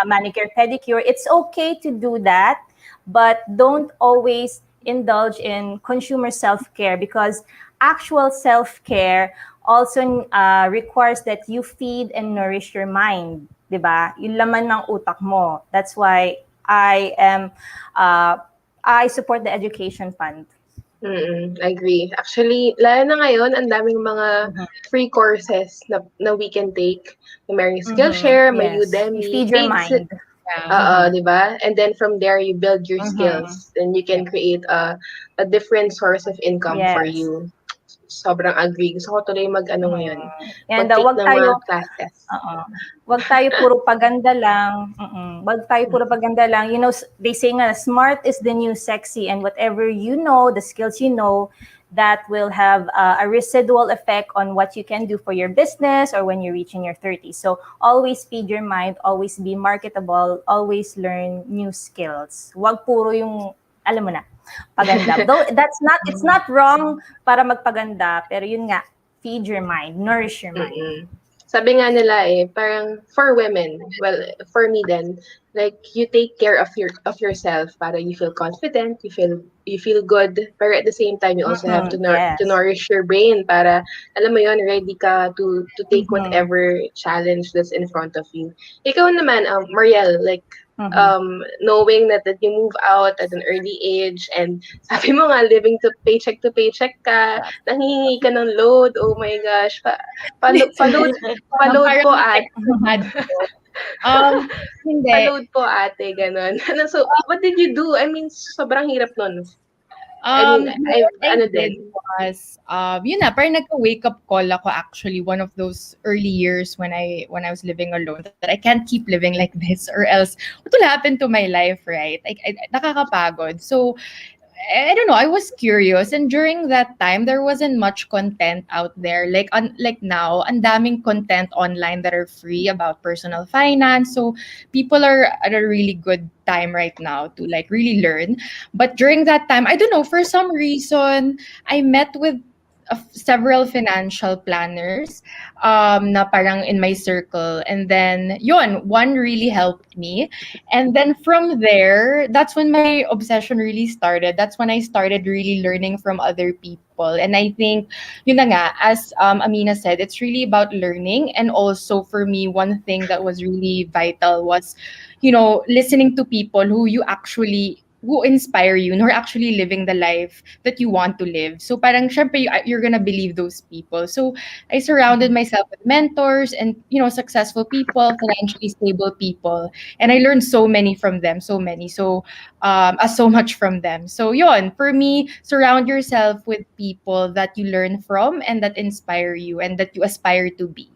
manicure, pedicure. It's okay to do that, but don't always indulge in consumer self-care, because actual self-care also requires that you feed and nourish your mind, diba? Yung laman ng utak mo. That's why I support the education fund. Agree. Actually, lalo na ngayon, ang daming mga free courses na we can take. May Skillshare, may Yes. Udemy. You feed your mind. Diba? And then from there, you build your skills. Then you can create a different source of income for you. Sobrang agree. Gusto ko tuloy ngayon. And Mag-take wag ng tayo, mga classes. wag tayo puro paganda lang. Wag tayo puro paganda lang. You know, they say nga, smart is the new sexy, and whatever you know, the skills you know, that will have a residual effect on what you can do for your business or when you're reaching your 30s. So always feed your mind, always be marketable, always learn new skills. Wag puro yung, alam mo na, paganda. Though it's not wrong para magpaganda, pero yun nga, feed your mind, nourish your mind. Sabi nga nila parang for women, well, for me then, like you take care of yourself para you feel confident, you feel good, pero at the same time you also have to nourish your brain para alam mo yon, ready ka to take whatever challenge that's in front of you. Ikaw naman, Marielle, like knowing that you move out at an early age, and sabi mo nga living to paycheck ka, nanghihingi ka ng load, oh my gosh, pa-load po at Hindi. Pa-load po ate, gano'n. Ano, so, what did you do? I mean, sobrang hirap nun. I mean, What I ano did din. was, yun na, parang nagka-wake up call ako actually one of those early years when I was living alone that I can't keep living like this or else what will happen to my life, right? Nakakapagod. So I don't know. I was curious, and during that time, there wasn't much content out there. Like now, and daming content online that are free about personal finance. So people are at a really good time right now to like really learn. But during that time, I don't know, for some reason, I met with several financial planners na parang in my circle, and then yon one really helped me, and then from there, that's when my obsession really started. That's when I started really learning from other people. And I think, yun na nga, as Amina said, it's really about learning. And also for me, one thing that was really vital was, listening to people who inspire you and who are actually living the life that you want to live. So parang syempre you're gonna believe those people. So I surrounded myself with mentors and successful people, financially stable people, and I learned so many from them, so many. So much from them. So yon, for me, surround yourself with people that you learn from and that inspire you and that you aspire to be.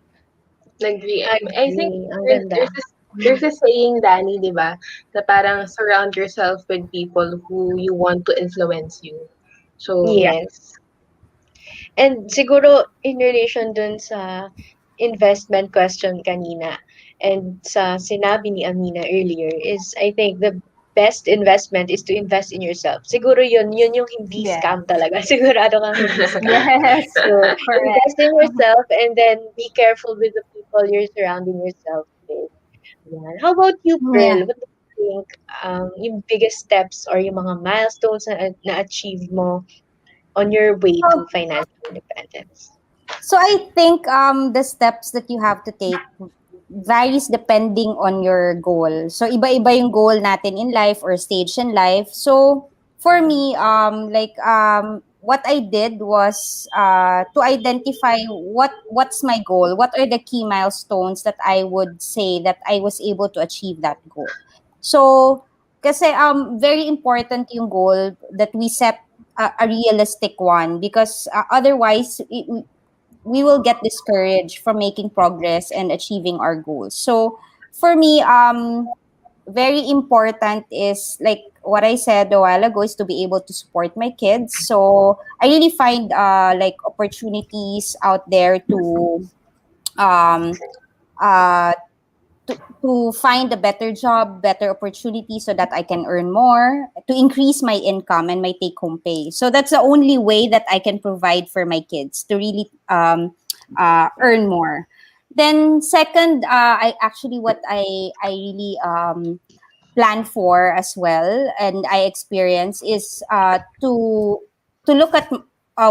Agree. I think Agree. Ang there's ganda. there's this there's this saying, Danny, di ba? Na parang surround yourself with people who you want to influence you. So, Yeah. Yes. And siguro in relation dun sa investment question kanina and sa sinabi ni Amina earlier is I think the best investment is to invest in yourself. Siguro yun yung hindi Yeah. scam talaga. Sigurado kang hindi scam. Yes. So, Correct. invest in yourself and then be careful with the people you're surrounding yourself with. Yan. How about you, Yeah. Pearl? What do you think yung biggest steps or yung mga milestones na na-achieve mo on your way to So, financial independence? so I think the steps that you have to take varies depending on your goal. So iba-iba yung goal natin in life or stage in life. So for me, what I did was to identify what's my goal. What are the key milestones that I would say that I was able to achieve that goal. So kasi very important yung goal that we set a realistic one because otherwise we will get discouraged from making progress and achieving our goals. So for me, very important is like what I said a while ago is to be able to support my kids. So I really find like opportunities out there um, uh, to find a better job, better opportunity so that I can earn more, to increase my income and my take home pay. So that's the only way that I can provide for my kids to really earn more. Then second, I actually what I really plan for as well and I experience is to look at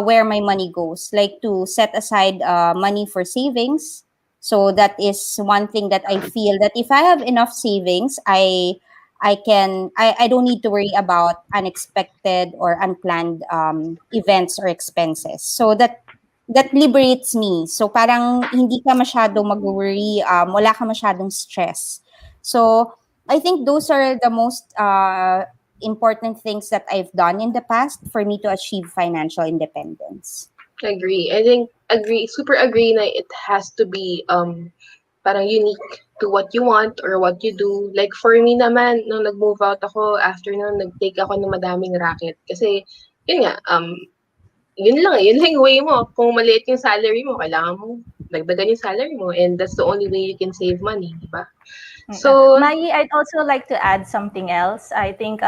where my money goes, like to set aside money for savings. So that is one thing that I feel that if I have enough savings, I don't need to worry about unexpected or unplanned events or expenses. So that liberates me. So parang hindi ka masyadong mag-worry, wala ka masyadong stress. So I think those are the most important things that I've done in the past for me to achieve financial independence. agree. I think super agree na it has to be parang unique to what you want or what you do. Like for me naman, nung nag-move out ako, after nun, nag-take ako ng madaming racket. Kasi, yun nga, yun lang yung way mo. Kung maliit yung salary mo, kailangan mo dagdagan yung salary mo, and that's the only way you can save money, di ba? So, Mai, I'd also like to add something else. I think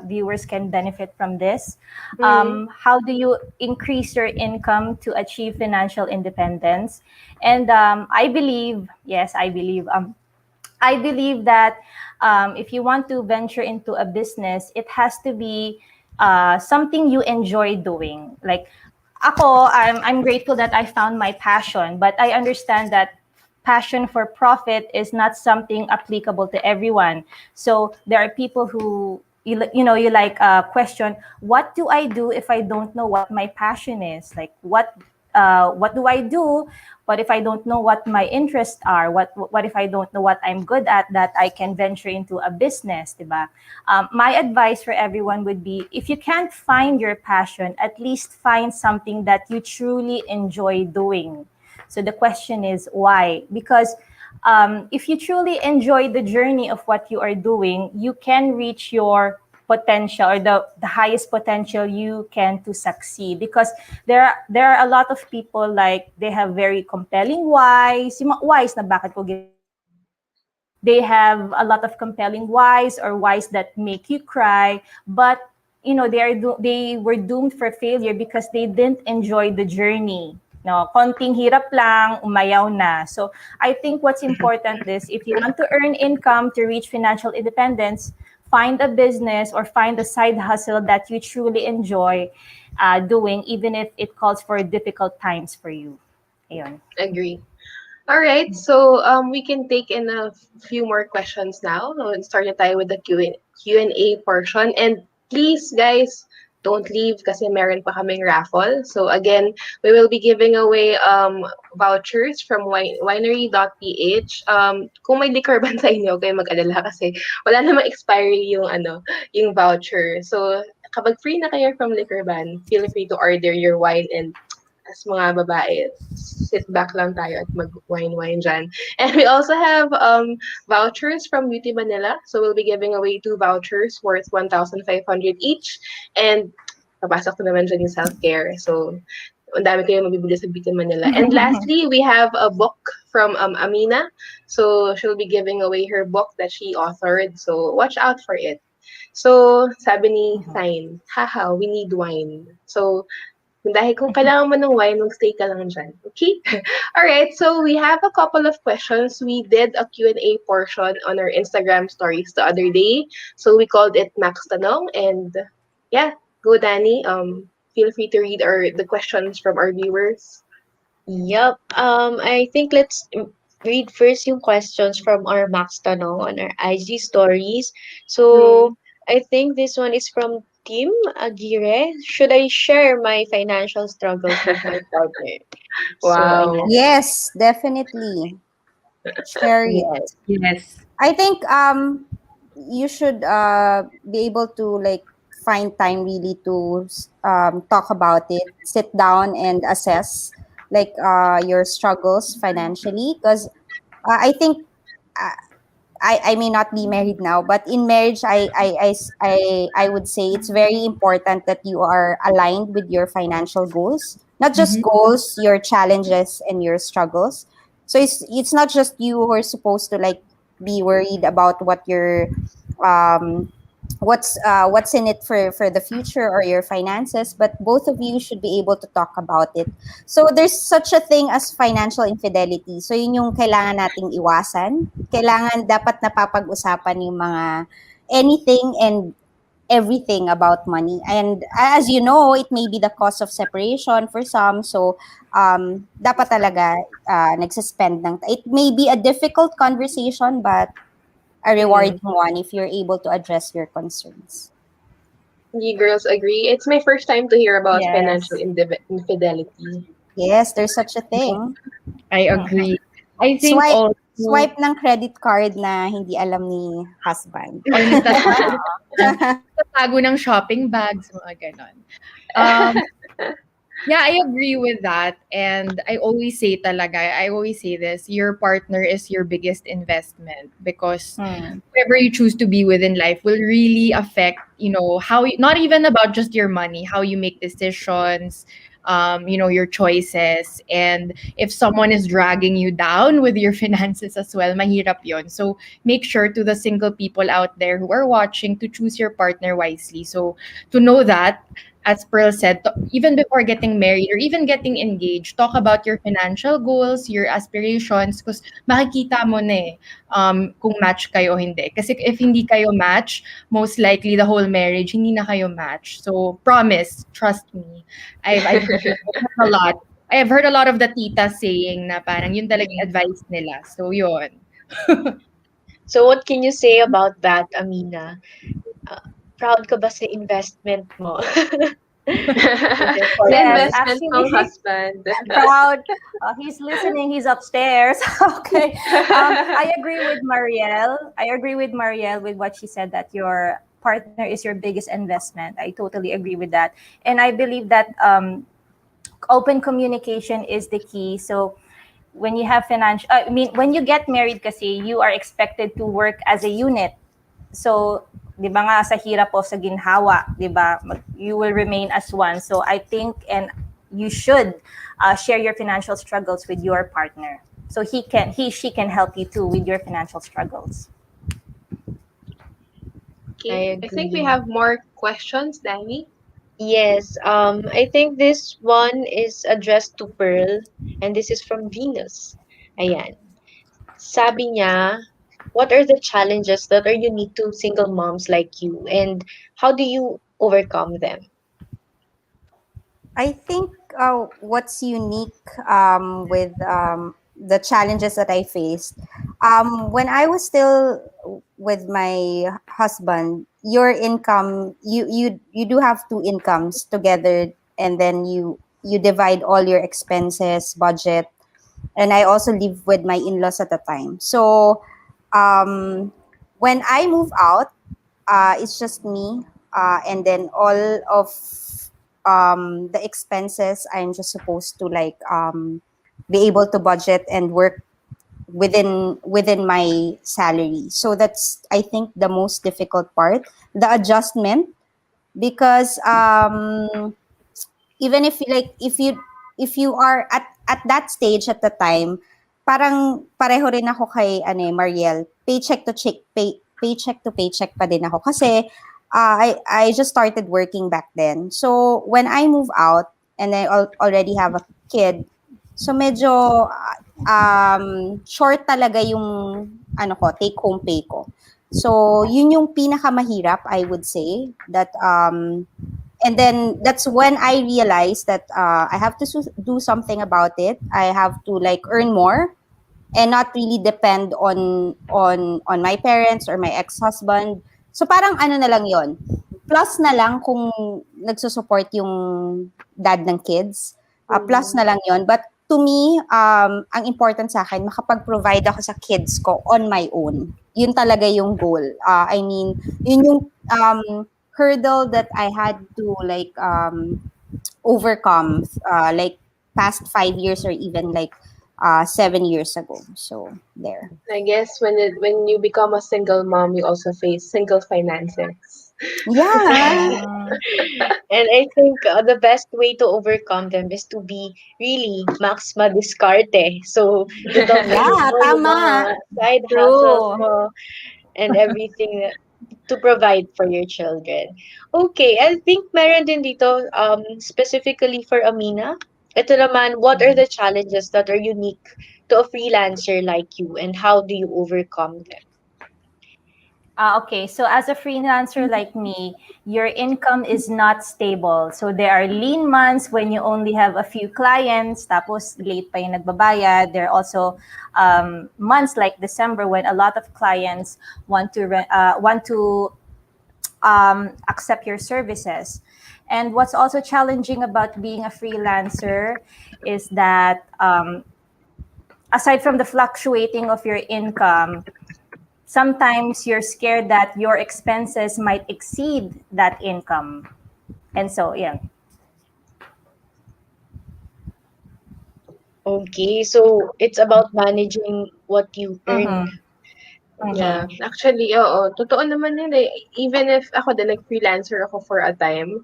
viewers can benefit from this. How do you increase your income to achieve financial independence? And I believe, yes, I believe that if you want to venture into a business, it has to be something you enjoy doing. Like ako, I'm grateful that I found my passion, but I understand that passion for profit is not something applicable to everyone. So there are people who you like question, what do I do if I don't know what my passion is? Like what do I do? What if I don't know what my interests are? What if I don't know what I'm good at that I can venture into a business, diba? My advice for everyone would be, if you can't find your passion, at least find something that you truly enjoy doing. So the question is why? Because if you truly enjoy the journey of what you are doing, you can reach your potential, or the highest potential you can to succeed. Because there are a lot of people, like, they have very compelling whys, yung mga whys na bakit ko ginagawa. They have a lot of compelling whys, or whys that make you cry, but they were doomed for failure because they didn't enjoy the journey. No, konting hirap lang, umayaw na. So I think what's important is, if you want to earn income to reach financial independence, find a business or find a side hustle that you truly enjoy doing, even if it calls for difficult times for you. Ayun. Agree. All right, so we can take in a few more questions now. So start na tayo with the Q&A portion. And please, guys, don't leave kasi meron pa kaming raffle. So again, we will be giving away vouchers from winery.ph. Kung may liquor ban sa inyo, kayo mag-alala kasi wala namang expiry yung voucher. So kapag free na kayo from liquor ban, feel free to order your wine, and as mga babae, sit back lang tayo at mag-wine-wine dyan. And we also have vouchers from Beauty Manila. So we'll be giving away 2 vouchers worth 1,500 each. And papasok na naman dyan yung self-care. So ang dami kayo mabibili sa Beauty Manila. And lastly, we have a book from Amina. So she'll be giving away her book that she authored. So watch out for it. So sabi ni Sign, haha, we need wine. So dahil kung kailangan mo ng wine, mag-stay ka lang dyan. Okay? Alright, so we have a couple of questions. We did a Q&A portion on our Instagram stories the other day. So we called it Max Tanong. And yeah, go Danny. Feel free to read the questions from our viewers. Yup. I think let's read first yung questions from our Max Tanong on our IG stories. So, I think this one is from Tim Aguirre. Should I share my financial struggles with my partner? So, Wow. ayan. Yes, definitely. Share it. Yes. Yes. I think you should be able to like find time really to talk about it, sit down and assess like your struggles financially, because I think I may not be married now, but in marriage, I would say it's very important that you are aligned with your financial goals, not just goals, your challenges and your struggles. So it's not just you who are supposed to like be worried about what your um what's in it for the future or your finances, but both of you should be able to talk about it. So there's such a thing as financial infidelity. So yun yung kailangan nating iwasan. Kailangan dapat napapag-usapan yung mga anything and everything about money. And as you know, it may be the cause of separation for some. So dapat talaga nagsuspend ng it may be a difficult conversation, but a rewarding one if you're able to address your concerns. You girls agree? It's my first time to hear about Yes. financial infidelity. Yes, there's such a thing. I agree. I think Swipe, also, swipe ng credit card na hindi alam ni husband. or nagtatago ng shopping bags, mga ganon. Yeah, I agree with that. And I always say this, your partner is your biggest investment, because whoever you choose to be with in life will really affect, how not even about just your money, how you make decisions, your choices. And if someone is dragging you down with your finances as well, mahirap yon. So make sure, to the single people out there who are watching, to choose your partner wisely. So to know that, as Pearl said, even before getting married or even getting engaged, talk about your financial goals, your aspirations, because makikita mo na kung match kayo o hindi. Kasi if hindi kayo match, most likely the whole marriage, hindi na kayo match. So promise, trust me. I've heard a lot. I've heard a lot of the titas saying na parang yun talagang advice nila. So yun. So, what can you say about that, Amina? Proud ka ba sa investment mo? With your The Yes, partner. investment from actually, husband. I'm proud. He's listening. He's upstairs. Okay. I agree with Marielle. I agree with Marielle with what she said that your partner is your biggest investment. I totally agree with that, and I believe that open communication is the key. So when you have financial, I mean, when you get married, kasi you are expected to work as a unit. So, di ba nga, sa hirap o sa ginhawa, di ba, you will remain as one. So, I think, and you should share your financial struggles with your partner. So she can help you too with your financial struggles. I Okay, I think we agree. have more questions, Danny. Yes, I think this one is addressed to Pearl, and this is from Venus. Ayan. Sabi niya, what are the challenges that are unique to single moms like you, and how do you overcome them? I think what's unique with the challenges that I faced when I was still with my husband, your income you do have two incomes together, and then you divide all your expenses, budget, and I also live with my in-laws at the time. So um, when I move out, it's just me, and then all of the expenses I'm just supposed to like be able to budget and work within my salary. So that's, I think, the most difficult part, the adjustment, because even if if you are at that stage at the time, parang pareho rin ako kay Marielle, paycheck to paycheck to paycheck pa din ako kasi I just started working back then. So when I move out and I already have a kid, so medyo short talaga yung take home pay ko. So yun yung pinakamahirap, I would say, that and then that's when I realized that I have to do something about it. I have to like earn more and not really depend on my parents or my ex-husband. So parang ano na lang 'yon. Plus na lang kung nagsusupport yung dad ng kids. Plus na lang 'yon. But to me, ang important sa akin, makapag-provide ako sa kids ko on my own. Yun talaga yung goal. I mean, yun yung hurdle that I had to like overcome like past 5 years or even like 7 years ago. So there. I guess when you become a single mom, you also face single finances. Yeah. And I think the best way to overcome them is to be really max madiskarte. So, dudoblehin Yeah, mo yung tama. mga side hustles True. mo and everything to provide for your children. Okay, I think meron din dito specifically for Amina. Ito naman, what are the challenges that are unique to a freelancer like you and how do you overcome them? Okay, so as a freelancer like me, your income is not stable. So there are lean months when you only have a few clients, tapos late pa yung nagbabayad. There are also months like December when a lot of clients want to accept your services. And what's also challenging about being a freelancer is that aside from the fluctuating of your income, sometimes you're scared that your expenses might exceed that income. And so, yeah. Okay, so it's about managing what you earn. Mm-hmm. Yeah, Mm-hmm. actually, oo. Totoo naman yun eh. Even if ako din, freelancer ako for a time,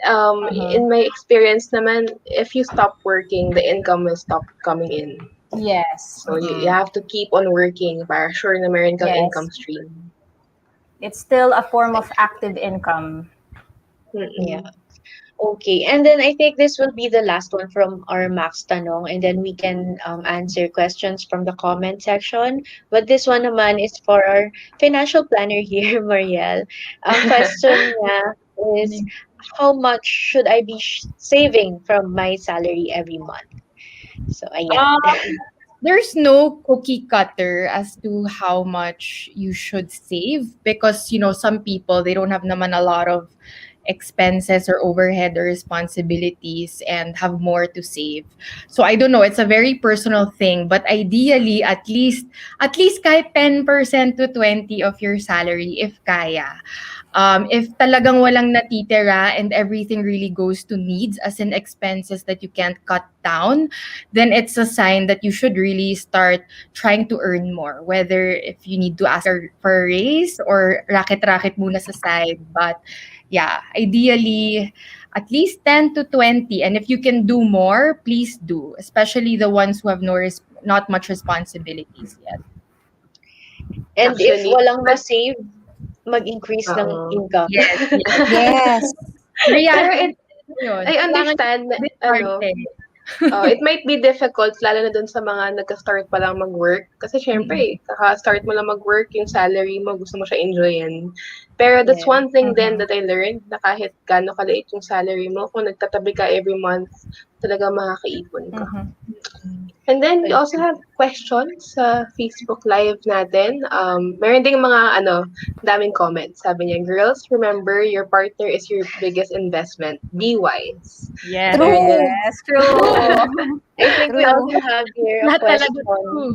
Mm-hmm. in my experience naman, if you stop working, the income will stop coming in. Yes. So you Mm-mm. have to keep on working para sure na meron kang Yes. income stream. It's still a form of active income. Yeah. Mm-mm. Okay, and then I think this will be the last one from our Max Tanong, and then we can answer questions from the comment section. But this one naman is for our financial planner here, Marielle. Ang question niya is, how much should I be saving from my salary every month? So, ayan. Um, there's no cookie cutter as to how much you should save because some people they don't have naman a lot of expenses or overhead or responsibilities and have more to save. So I don't know, it's a very personal thing, but ideally at least kahit 10% to 20 of your salary if kaya. If talagang walang natitira and everything really goes to needs as in expenses that you can't cut down, then it's a sign that you should really start trying to earn more. Whether if you need to ask for a raise or racket-racket muna sa side. But yeah, ideally, at least 10 to 20. And if you can do more, please do. Especially the ones who have not much responsibilities yet. And if Actually, walang ma-save, mag-increase ng oo. income. Yes, yes. Yes. Pero Reality it, yun. I Kailangan understand na, ano, diskarte. it might be difficult, lalo na dun sa mga nagka-start pa lang mag-work. Kasi syempre, kaka-start mo lang mag-work, yung salary mo, gusto mo siya enjoyin. Pero that's Yeah. one thing then that I learned, na kahit gaano kaliit yung salary mo, kung nagtatabi ka every month, talaga makakaipon ka. And then we also have questions sa Facebook Live natin. Meron ding mga daming comments. Sabi niya, girls, remember your partner is your biggest investment. Be wise. Yes. Very good. Yes, true. I think we True. also have here a Lahat talaga question. true.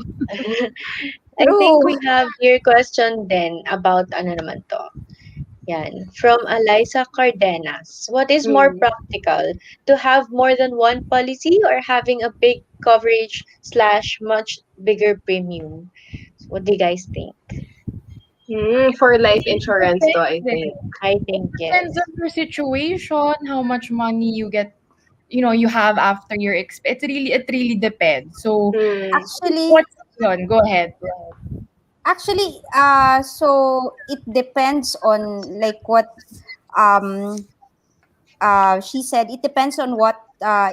I think True. we have here question then about ano naman to. Yan. From Eliza Cardenas. What is more practical? To have more than one policy or having a big coverage / much bigger premium? So what do you guys think? For life insurance to, I Depende. think. I It think depends yes. on your situation, how much money you get, you have after your it really depends. So Hmm. Actually, what's yun? Go ahead. actually, so it depends on like what um she said. It depends on what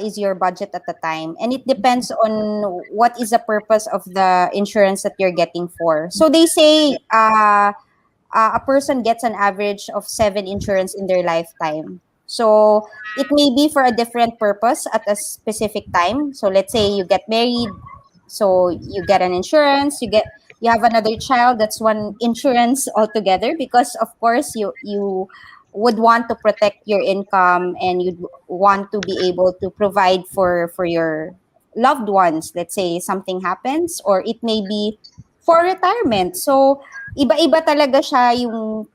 is your budget at the time, and it depends on what is the purpose of the insurance that you're getting for. So they say a person gets an average of 7 insurance in their lifetime. So it may be for a different purpose at a specific time. So let's say you get married, so you get an insurance. You have another child. That's one insurance altogether, because of course you would want to protect your income, and you'd want to be able to provide for your loved ones. Let's say something happens, or it may be for retirement. So iba-iba talaga siya, yung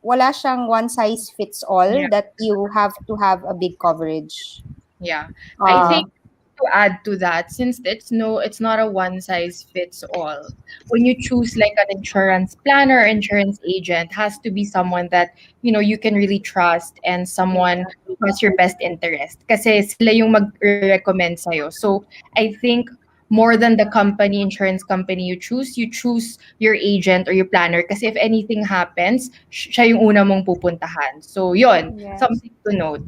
wala siyang one size fits all Yeah. that you have to have a big coverage. Yeah. I Uh, think to add to that, since it's not a one size fits all. When you choose like an insurance planner or insurance agent, has to be someone that you can really trust and someone who has your best interest. Kasi sila yung mag-recommend sa'yo. So I think more than the insurance company you choose your agent or your planner. Kasi if anything happens, siya yung una mong pupuntahan. So yun, Yes. something to note.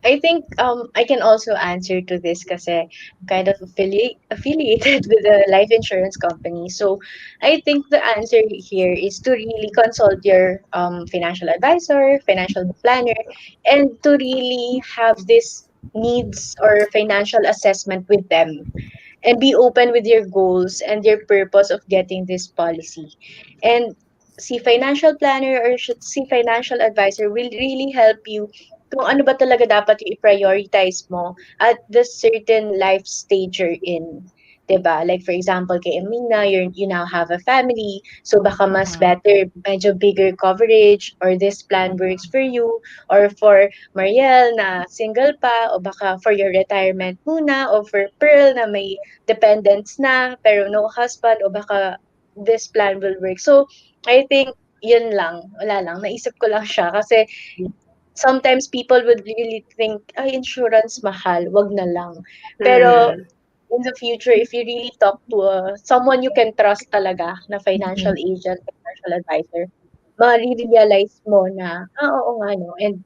I think I can also answer to this kasi I'm kind of affiliated with a life insurance company. So I think the answer here is to really consult your financial advisor, financial planner, and to really have this needs or financial assessment with them, and be open with your goals and your purpose of getting this policy. And si financial planner or si financial advisor will really help you kung ano ba talaga dapat yung i-prioritize mo at the certain life stage you're in. 'Di ba? Like for example, kay Amina, you now have a family, so baka mas better, medyo bigger coverage, or this plan works for you, or for Marielle na single pa, o baka for your retirement muna, o for Pearl na may dependents na pero no husband, o baka this plan will work. So, I think yun lang, wala lang, naisip ko lang siya kasi sometimes people would really think, ay, insurance mahal, wag na lang. Pero Hmm. in the future, if you really talk to someone you can trust talaga na financial Mm. agent, financial advisor, ma-realize mo na, oo nga no, and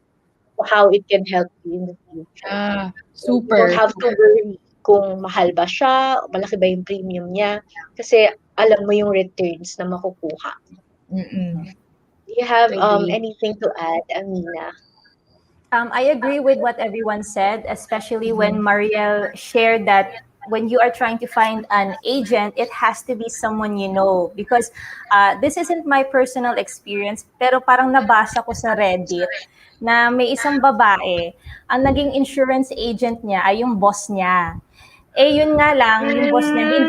how it can help you in the future. Ah, So, you don't super. have to worry kung mahal ba siya, o malaki ba yung premium niya, kasi alam mo yung returns na makukuha. Mm-mm. Do you have Agree. anything to add, Amina? I agree with what everyone said, especially when Marielle shared that when you are trying to find an agent, it has to be someone you know. Because this isn't my personal experience, pero parang nabasa ko sa Reddit na may isang babae, ang naging insurance agent niya ay yung boss niya. Eh, yun nga lang, yung boss niya,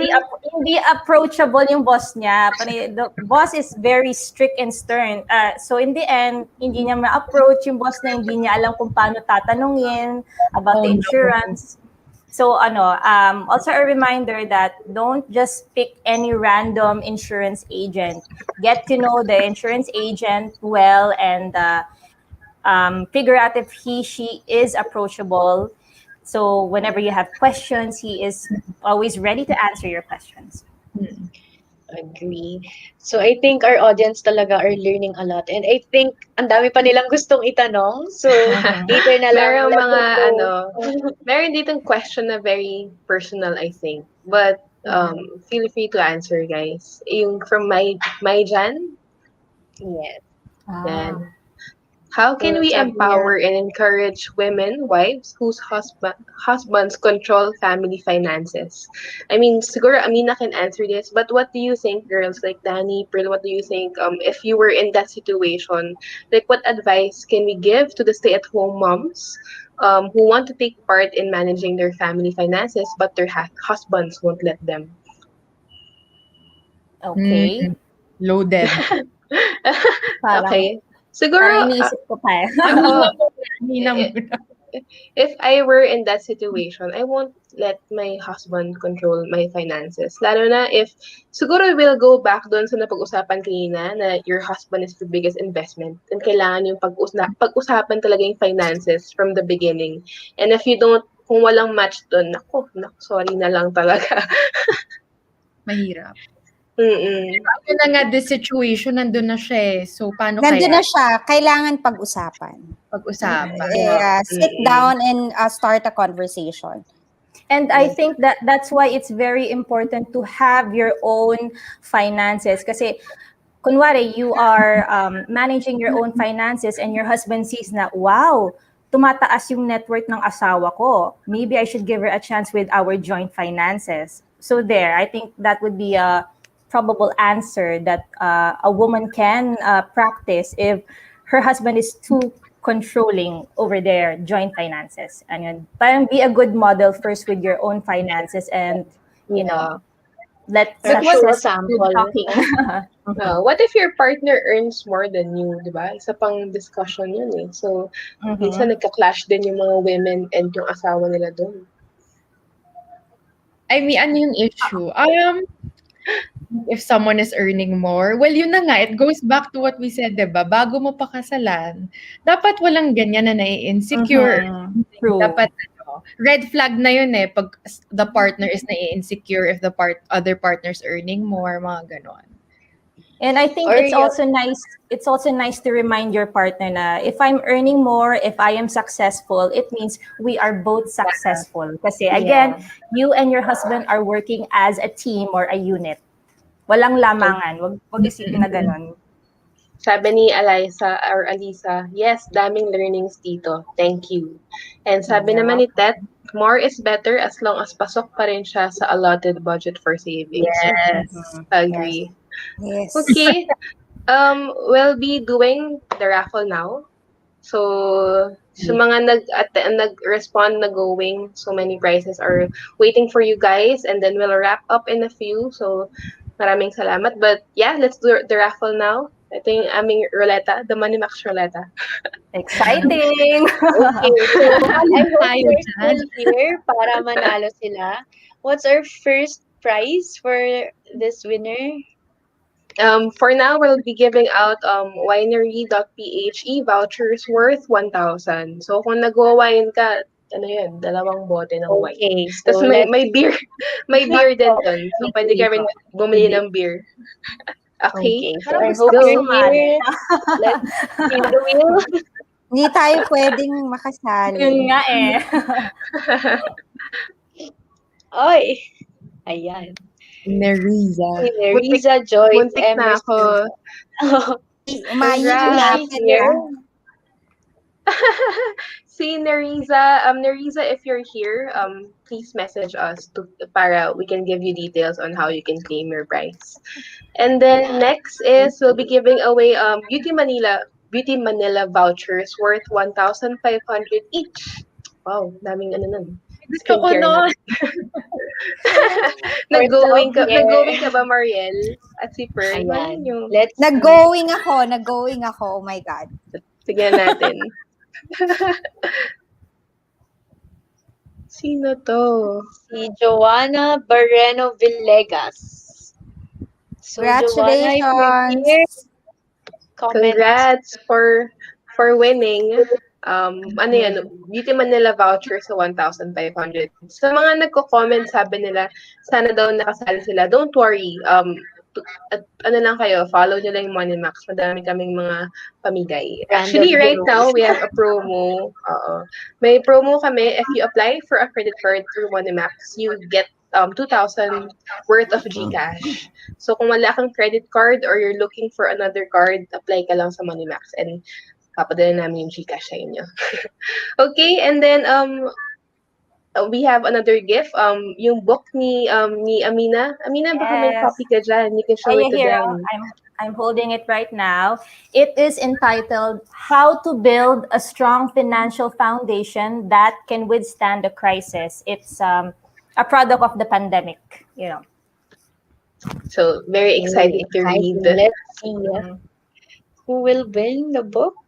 hindi approachable yung boss niya. The boss is very strict and stern. So in the end, hindi niya ma-approach yung boss niya, hindi niya alam kung paano tatanungin about the insurance. So also a reminder that don't just pick any random insurance agent. Get to know the insurance agent well and figure out if she is approachable. So whenever you have questions, he is always ready to answer your questions. Agree. So I think our audience talaga are learning a lot. And I think ang dami pa nilang gustong itanong. So later na lang. Meron ditong question na very personal, I think. But feel free to answer, guys. Yung from my Jan. Yes. Then, how can we empower and encourage women, wives, whose husbands control family finances? I mean, siguro Amina can answer this, but what do you think, girls, like Danny, Pearl, what do you think if you were in that situation? Like, what advice can we give to the stay-at-home moms who want to take part in managing their family finances, but their husbands won't let them? Okay. Loaded. Okay. Siguro, iniisip ko pa if I were in that situation, I won't let my husband control my finances. Lalo na if, siguro we'll go back doon sa napag-usapan kanina na your husband is the biggest investment and kailangan yung pag-usapan talaga yung finances from the beginning. And if you don't, kung walang match doon, naku, sorry na lang talaga. Mahirap. Mm-mm. Ano na nga, this situation, nandun na siya eh. So, paano Nandun kaya? na siya. Kailangan pag-usapan. Sit down and start a conversation. And I think that's why it's very important to have your own finances. Kasi, kunwari, you are managing your own finances and your husband sees na, wow, tumataas yung net worth ng asawa ko. Maybe I should give her a chance with our joint finances. So there, I think that would be a probable answer that a woman can practice if her husband is too controlling over their joint finances. And yun, parang be a good model first with your own finances and, you know, let success do talking. What if your partner earns more than you, di ba? Isa pang discussion yun eh. So, minsan nagka-clash din yung mga women and yung asawa nila doon. I mean, ano yung issue? If someone is earning more, well, yun na nga, it goes back to what we said, diba? Bago mo pa-kasalan, dapat walang ganyan na nai-insecure. True. Dapat, red flag na yun eh, pag the partner is nai-insecure if the other partner's earning more, mga ganon. And I think it's also nice to remind your partner na if I'm earning more, if I am successful, it means we are both successful. Kasi again, you and your husband are working as a team or a unit. Walang lamangan. Wag isipin na ganon. Sabi ni Alisa, yes, daming learnings dito. Thank you. And sabi naman ni Tet, more is better as long as pasok pa rin siya sa allotted budget for savings. Yes. Agree. Yes. Okay. We'll be doing the raffle now. So, sa mga nag-respond na going, so many prizes are waiting for you guys, and then we'll wrap up in a few. So, maraming salamat. But yeah, let's do the raffle now. I think aming ruleta, the Money Max ruleta. Exciting! Okay, so I hope you're still here para manalo sila. What's our first prize for this winner? For now, we'll be giving out winery.phe vouchers worth 1,000. So, kung nag-wine ka, ano yun, 2 bote ng wine. Okay, Tapos so may beer din dun. So, pwede ka rin bumili ng beer. Okay. So I hope you're here. Let's spin the wheel. Hindi tayo pwedeng makasali. Yun nga eh. Oy! Ayan. Neriza. Joyce, Muntik na ako. Umayi na. See, Neriza, if you're here, please message us para we can give you details on how you can claim your prize. And then next is we'll be giving away Beauty Manila vouchers worth 1,500 each. Wow, daming ano nun. Gusto ko Skincare na. nun. For Nag-going ka self-care. ba, Marielle? At si Pearl? Ano Ayan. yung... Let's Nag-going ako. Oh my God. Sige natin. Sino to? see Joanna Barreno Villegas. So Joanna, if you're here, Congratulations. comment. Congrats for winning. Ano yan, Beauty Manila voucher sa 1,500. Sa mga nagko-comment, sabi nila, sana daw nakasali sila. Don't worry. Ano lang kayo, follow nyo lang yung Money Max. Madami kaming mga pamigay. Actually, Random right now, giveaways. we have a promo. May promo kami. If you apply for a credit card through Money Max, you get 2,000 worth of GCash. So, kung wala kang credit card or you're looking for another card, apply ka lang sa Money Max and papadala namin yung GCash sa inyo. Okay, and then we have another gift. Yung book ni Amina. Amina, baka may Yes. copy ka dyan. You can show Hey, it to Hero, them. I'm holding it right now. It is entitled "How to Build a Strong Financial Foundation That Can Withstand a Crisis." It's a product of the pandemic. So, very exciting to read. Let's see who will win the book.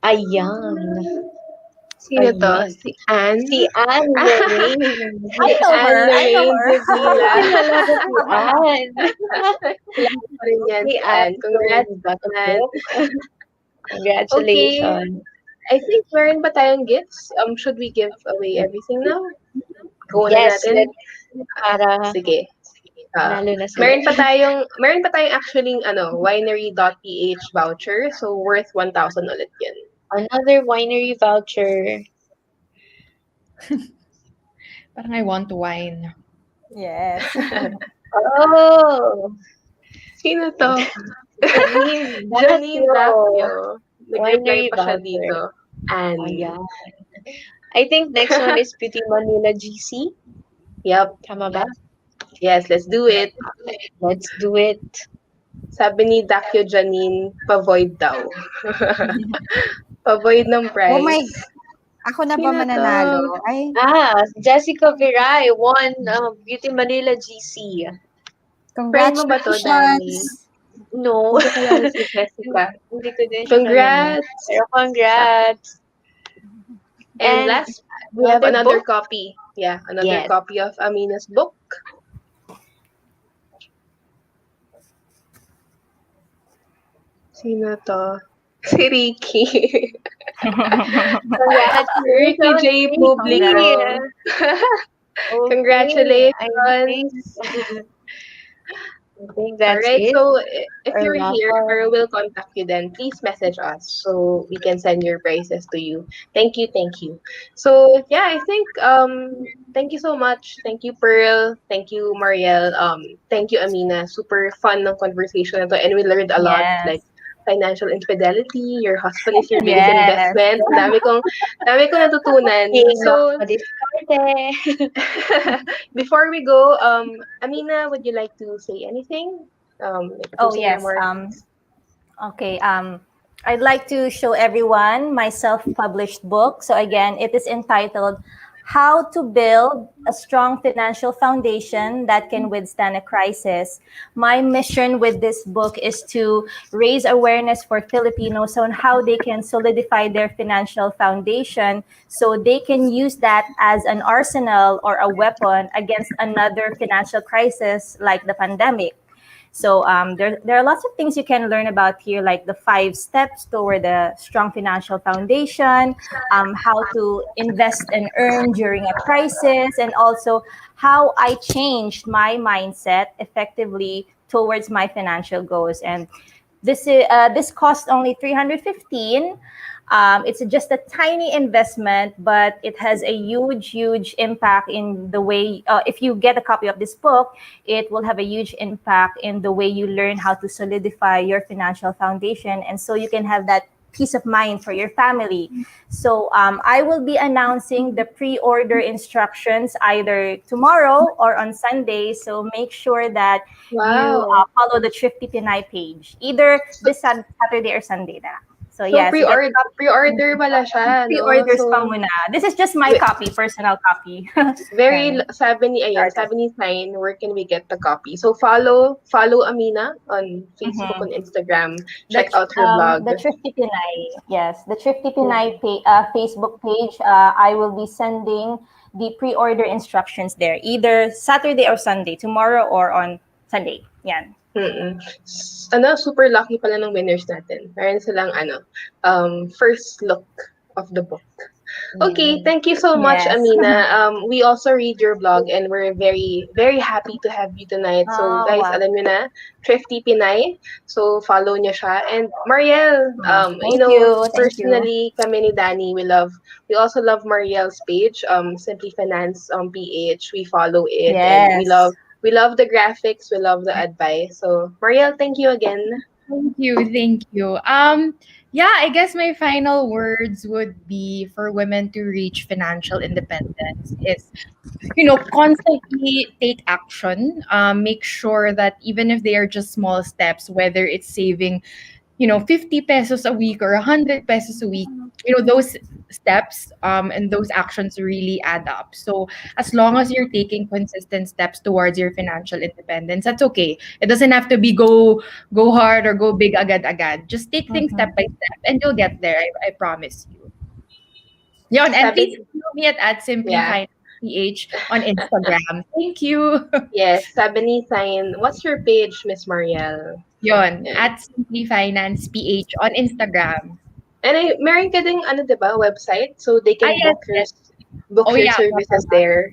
Ayan. Sino to? Ayan. Si Anne? Si Anne Lorraine. I know her. Davila. Kilala ko si Anne. Kilala ko rin yan Si si Anne. Congrats, Lorraine got the Anne. book. Congratulations. I think meron ba tayong gifts? Should we give away everything now? Go na Yes, natin. para Sige. nalo na sila. Meron pa tayong actually winery.ph voucher. So worth 1,000 ulit yan. Another winery voucher. Parang I want wine. Yes. Oh! Sino to? Janine Janine Dacio. Dacio. Nag-reply Winery pa siya voucher. dito. And Ayan. I think next one is Beauty Manila GC. yep. Tama ba? Yes, let's do it. Let's do it. Sabi ni Dacio Janine, pa-void daw. Pa-void ng price. Oh my, ako na ba Sino to? mananalo? Ay, Jessica Viray won Beauty Manila GC. Friend mo ba to, Dani? congratulations. No. Hindi ko kilala si Jessica. Hindi ko din siya Congrats! kilala. Pero congrats. And last, we have another book? copy. Yeah, another Yes. copy of Amina's book. Sino to? Si Ricky. Congrats, Ricky J. Publico. Okay, Congratulations. I think that's Alright, it. so if Or you're here, Raffle. we'll contact you then. Please message us so we can send your prizes to you. Thank you. So yeah, I think thank you so much. Thank you, Pearl. Thank you, Marielle. Thank you, Amina. Super fun ng conversation na to, and we learned a lot, Yes. like financial infidelity, your husband is your biggest Yes. investment. Dami kong natutunan. So before we go, Amina, would you like to say anything? Oh, yes. Okay. I'd like to show everyone my self-published book. So again, it is entitled "How to Build a Strong Financial Foundation That Can Withstand a Crisis." My mission with this book is to raise awareness for Filipinos on how they can solidify their financial foundation so they can use that as an arsenal or a weapon against another financial crisis like the pandemic. So there are lots of things you can learn about here, like the 5 steps toward a strong financial foundation, how to invest and earn during a crisis, and also how I changed my mindset effectively towards my financial goals. And this cost only $315. It's just a tiny investment, but it has a huge impact in the way, if you get a copy of this book, it will have a huge impact in the way you learn how to solidify your financial foundation. And so you can have that peace of mind for your family. So I will be announcing the pre-order instructions either tomorrow or on Sunday. So make sure that you Wow. follow the Thrifty Pinay page, either this Saturday or Sunday na. So So yes, get a copy. pre-order pala siya, no? Pre-orders pa So muna. This is just my copy, personal copy. Yan. sabi ni ayun, Artist. sabi ni Sign, where can we get the copy? So follow Amina on Facebook Mhm. and Instagram. Check out her blog. The Thrifty Pinay, yes, the Thrifty Pinay Facebook page. I will be sending the pre-order instructions there, either Saturday or Sunday, tomorrow or on Sunday. Yan. Mm. Super lucky pala ng winners natin. Meron silang first look of the book. Okay, thank you so much, Yes. Amina. We also read your blog and we're very, very happy to have you tonight. So, Oh, guys, wow. alam nyo na, Thrifty Pinay. So, follow niya siya. And Marielle, Thank you. Thank you. personally, kami ni Danny, we also love Marielle's page, Simply Finance PH. We follow it and Yes. we love the graphics, we love the advice. So, Marielle, thank you again. Thank you, thank you. Yeah, I guess my final words would be for women to reach financial independence is, constantly take action. Make sure that even if they are just small steps, whether it's saving 50 pesos a week or 100 pesos a week, those steps and those actions really add up. So as long as you're taking consistent steps towards your financial independence, that's okay. It doesn't have to be go hard or go big agad. Just take things step by step and you'll get there. I promise you. Yon, and please Sabi, follow me at Simply yeah. Finance PH on Instagram. Thank you. Yes, sabi ni Sign, what's your page, Miss Marielle? Yon, Yeah. at Simply Finance PH on Instagram. And meron ka ding, diba, website? So they can Yes, book yes. book Oh your yeah. services there.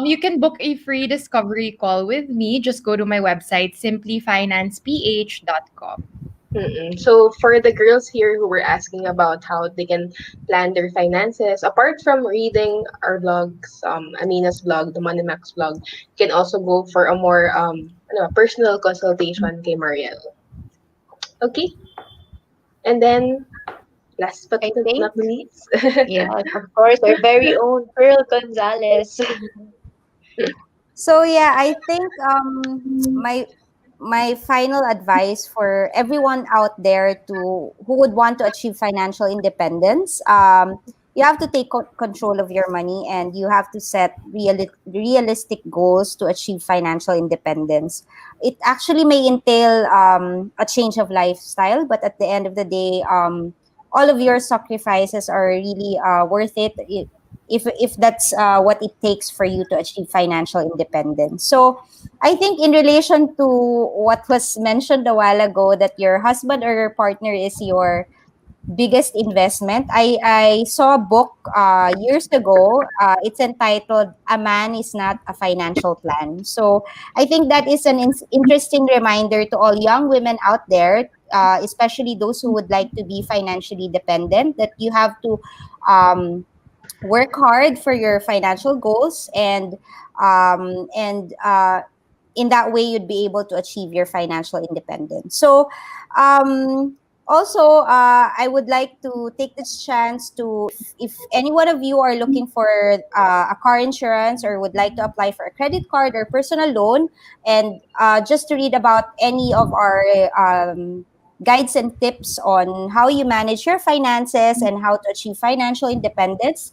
You can book a free discovery call with me. Just go to my website, simplyfinanceph.com. So for the girls here who were asking about how they can plan their finances, apart from reading our blogs, Amina's blog, the Money Max blog, you can also go for a more personal consultation kay Marielle. Okay? And then last but I think, not least. yes, of course, our very own Pearl Gonzalez. So yeah, I think my final advice for everyone out there who would want to achieve financial independence, you have to take control of your money, and you have to set realistic goals to achieve financial independence. It actually may entail a change of lifestyle, but at the end of the day, all of your sacrifices are really worth it if that's what it takes for you to achieve financial independence. So I think in relation to what was mentioned a while ago, that your husband or your partner is your biggest investment, I saw a book years ago. It's entitled "A Man Is Not a Financial Plan." So I think that is an interesting reminder to all young women out there, especially those who would like to be financially dependent, that you have to work hard for your financial goals, and in that way you'd be able to achieve your financial independence. So also I would like to take this chance to, if any one of you are looking for a car insurance, or would like to apply for a credit card or personal loan, and just to read about any of our guides and tips on how you manage your finances and how to achieve financial independence,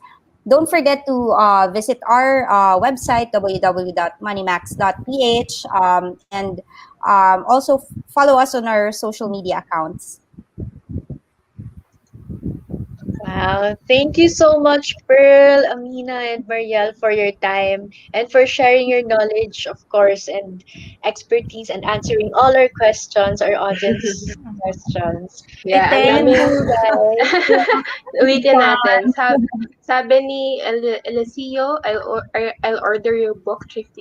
don't forget to visit our website, www.moneymax.ph, and also follow us on our social media accounts. Wow. Thank you so much, Pearl, Amina, and Marielle, for your time and for sharing your knowledge, of course, and expertise and answering all our questions, our audience questions. Ay, Yeah, ang thank Thank dami. you, guys. Ulitin natin. Sabi ni Eliseo, I'll order your book, Thrifty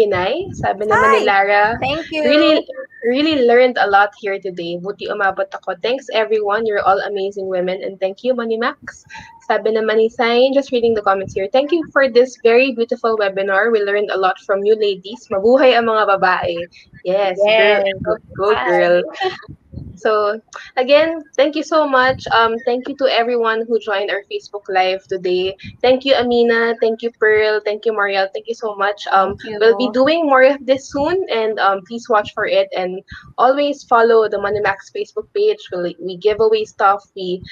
Pinay. Sabi naman ni Hi! Lara, Thank really, you. really learned a lot here today. Buti umabot ako. Thanks everyone. You're all amazing women. And thank you, Money Max. Sabi naman ni Sain, just reading the comments here. Thank you for this very beautiful webinar. We learned a lot from you ladies. Mabuhay ang mga babae. Yes, girl, Yes. go girl. So again, thank you so much. Thank you to everyone who joined our Facebook Live today. Thank you, Amina. Thank you, Pearl. Thank you, Marielle. Thank you so much. Thank We'll be you. doing more of this soon, and please watch for it. And always follow the Money Max Facebook page. We give away stuff. We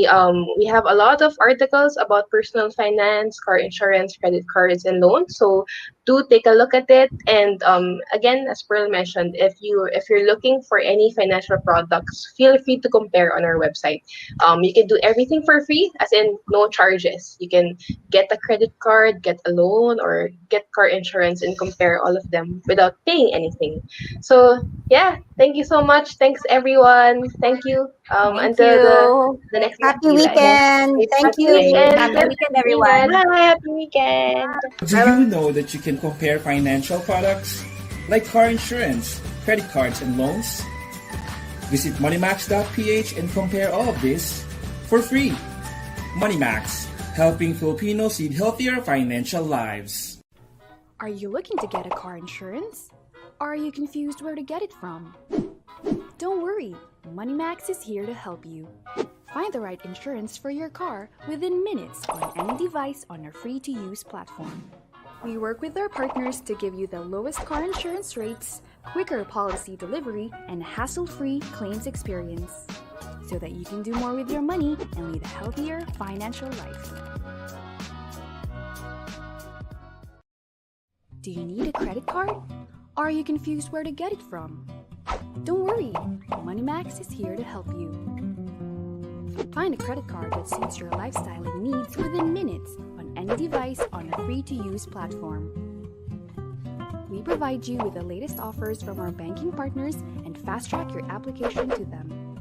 have a lot of articles about personal finance, car insurance, credit cards, and loans. So do take a look at it. And again, as Pearl mentioned, if you're looking for any financial products, feel free to compare on our website. You can do everything for free, as in no charges. You can get a credit card, get a loan, or get car insurance and compare all of them without paying anything. So yeah, thank you so much. Thanks everyone. Thank you. Thank Until you. the next Happy FB Live. weekend. Thank Happy you. weekend. Happy weekend, Ingat. everyone. Bye. Happy weekend. Do you know that you can compare financial products like car insurance, credit cards, and loans? Visit moneymax.ph and compare all of this for free. MoneyMax, helping Filipinos lead healthier financial lives. Are you looking to get a car insurance? Are you confused where to get it from? Don't worry, MoneyMax is here to help you. Find the right insurance for your car within minutes on any device on our free-to-use platform. We work with our partners to give you the lowest car insurance rates, quicker policy delivery, and hassle-free claims experience, so that you can do more with your money and lead a healthier financial life. Do you need a credit card? Are you confused where to get it from? Don't worry, MoneyMax is here to help you. Find a credit card that suits your lifestyle and needs within minutes on any device on our free-to-use platform. We provide you with the latest offers from our banking partners and fast-track your application to them,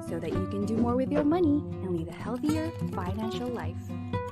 so that you can do more with your money and lead a healthier financial life.